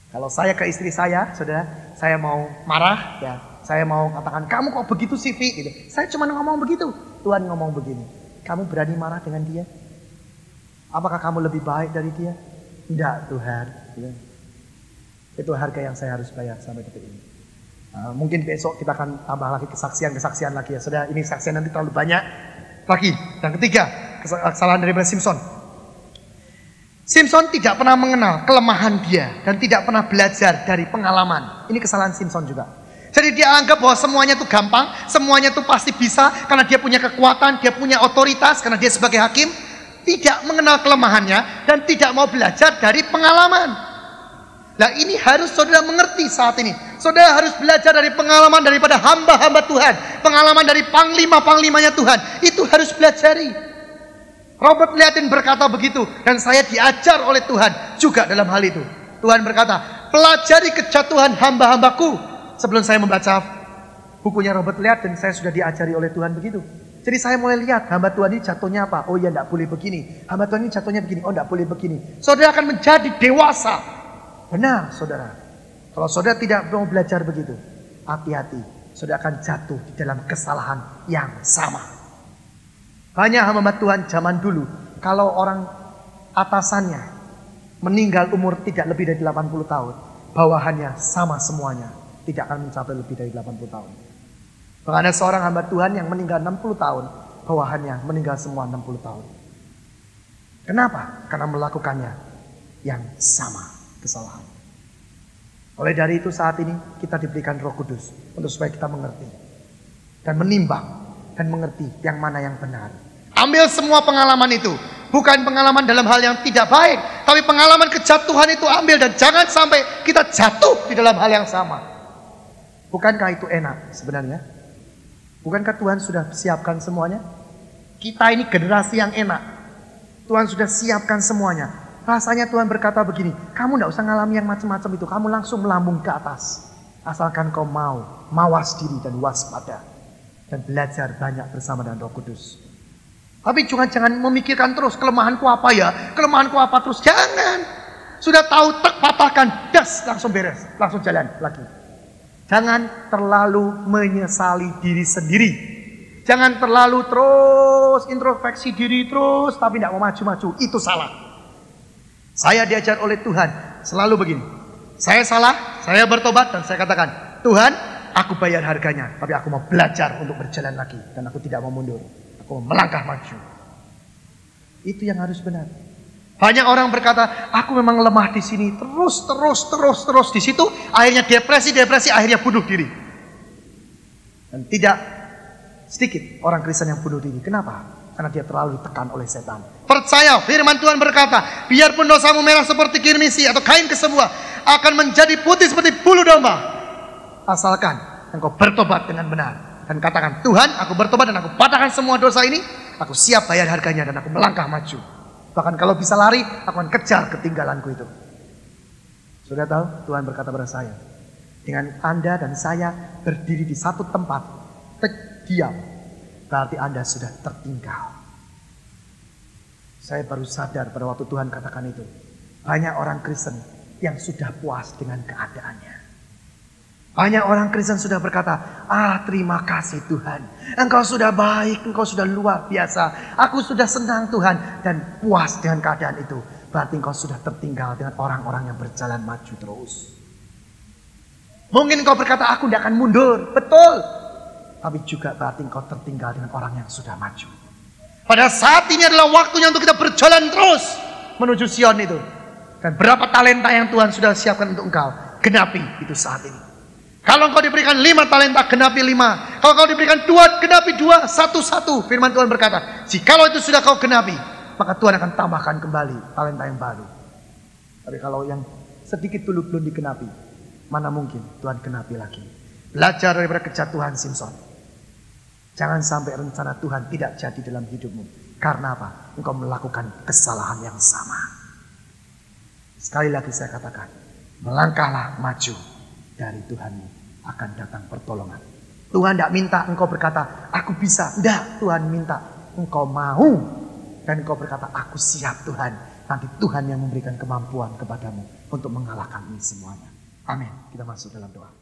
Kalau saya ke istri saya, saudara, saya mau marah, ya. Saya mau katakan, kamu kok begitu sih, Vi? Gitu. Saya cuma ngomong begitu. Tuhan ngomong begini, kamu berani marah dengan dia? Apakah kamu lebih baik dari dia? Tidak Tuhan, itu harga yang saya harus bayar sampai detik ini. Mungkin besok kita akan tambah lagi kesaksian lagi ya. Sudah ini saksian nanti terlalu banyak lagi. Dan ketiga, kesalahan daripada Simpson. Simpson tidak pernah mengenal kelemahan dia dan tidak pernah belajar dari pengalaman. Ini kesalahan Simpson juga. Jadi dia anggap bahwa semuanya itu gampang, semuanya itu pasti bisa karena dia punya kekuatan, dia punya otoritas karena dia sebagai hakim. Tidak mengenal kelemahannya dan tidak mau belajar dari pengalaman. Nah ini harus saudara mengerti saat ini. Saudara harus belajar dari pengalaman daripada hamba-hamba Tuhan. Pengalaman dari panglima-panglimanya Tuhan. Itu harus belajari. Robert Liatin berkata begitu. Dan saya diajar oleh Tuhan juga dalam hal itu. Tuhan berkata, pelajari kejatuhan hamba-hambaku. Sebelum saya membaca bukunya Robert Liatin, saya sudah diajari oleh Tuhan begitu. Jadi saya mulai lihat hamba Tuhan ini jatuhnya apa? Oh iya, tidak boleh begini. Hamba Tuhan ini jatuhnya begini. Oh tidak boleh begini. Saudara akan menjadi dewasa. Benar saudara. Kalau saudara tidak mau belajar begitu, hati-hati. Saudara akan jatuh di dalam kesalahan yang sama. Banyak hamba Tuhan zaman dulu, kalau orang atasannya meninggal umur tidak lebih dari 80 tahun, bawahannya sama semuanya. Tidak akan mencapai lebih dari 80 tahun. Bahkan ada seorang hamba Tuhan yang meninggal 60 tahun, bawahannya meninggal semua 60 tahun. Kenapa? Karena melakukannya yang sama kesalahan. Oleh dari itu saat ini kita diberikan Roh Kudus untuk supaya kita mengerti dan menimbang dan mengerti yang mana yang benar. Ambil semua pengalaman itu, bukan pengalaman dalam hal yang tidak baik, tapi pengalaman kejatuhan itu ambil dan jangan sampai kita jatuh di dalam hal yang sama. Bukankah itu enak sebenarnya? Bukankah Tuhan sudah siapkan semuanya? Kita ini generasi yang enak. Tuhan sudah siapkan semuanya. Rasanya Tuhan berkata begini, kamu tidak usah ngalami yang macam-macam itu. Kamu langsung melambung ke atas. Asalkan kau mau, mawas diri dan waspada. Dan belajar banyak bersama dengan Roh Kudus. Tapi jangan memikirkan terus, kelemahanku apa ya? Kelemahanku apa terus? Jangan. Sudah tahu, patahkan, das, langsung beres. Langsung jalan lagi. Jangan terlalu menyesali diri sendiri. Jangan terlalu terus introspeksi diri terus, tapi tidak mau maju-maju. Itu salah. Saya diajar oleh Tuhan selalu begini. Saya salah, saya bertobat dan saya katakan, Tuhan, aku bayar harganya. Tapi aku mau belajar untuk berjalan lagi. Dan aku tidak mau mundur. Aku mau melangkah maju. Itu yang harus benar. Banyak orang berkata, aku memang lemah di sini. Terus di situ. Akhirnya depresi, akhirnya bunuh diri. Dan tidak sedikit orang Kristen yang bunuh diri. Kenapa? Karena dia terlalu ditekan oleh setan. Percaya, firman Tuhan berkata, biarpun dosamu merah seperti kirmisi atau kain kesemua, akan menjadi putih seperti bulu domba. Asalkan engkau bertobat dengan benar. Dan katakan, Tuhan, aku bertobat dan aku patahkan semua dosa ini. Aku siap bayar harganya dan aku melangkah maju. Bahkan kalau bisa lari, aku akan kejar ketinggalanku itu. Sudah tahu, Tuhan berkata pada saya, dengan Anda dan saya berdiri di satu tempat, diam, berarti Anda sudah tertinggal. Saya baru sadar pada waktu Tuhan katakan itu. Banyak orang Kristen yang sudah puas dengan keadaannya. Banyak orang Kristen sudah berkata, terima kasih Tuhan. Engkau sudah baik, engkau sudah luar biasa. Aku sudah senang Tuhan dan puas dengan keadaan itu. Berarti engkau sudah tertinggal dengan orang-orang yang berjalan maju terus. Mungkin engkau berkata, aku tidak akan mundur. Betul. Tapi juga berarti engkau tertinggal dengan orang yang sudah maju. Pada saat ini adalah waktunya untuk kita berjalan terus menuju Sion itu. Dan berapa talenta yang Tuhan sudah siapkan untuk engkau, genapi itu saat ini. Kalau engkau diberikan 5 talenta, genapi 5. Kalau engkau diberikan 2, genapi 2, 1-1. Firman Tuhan berkata, jikalau itu sudah kau genapi, maka Tuhan akan tambahkan kembali talenta yang baru. Tapi kalau yang sedikit dulu belum digenapi, mana mungkin Tuhan genapi lagi. Belajar daripada kejatuhan Simson. Jangan sampai rencana Tuhan tidak jadi dalam hidupmu. Karena apa? Engkau melakukan kesalahan yang sama. Sekali lagi saya katakan, melangkahlah maju. Dari Tuhanmu akan datang pertolongan. Tuhan tidak minta engkau berkata, aku bisa. Tidak, Tuhan minta engkau mau. Dan engkau berkata, aku siap Tuhan. Nanti Tuhan yang memberikan kemampuan kepadamu untuk mengalahkan ini semuanya. Amin. Kita masuk dalam doa.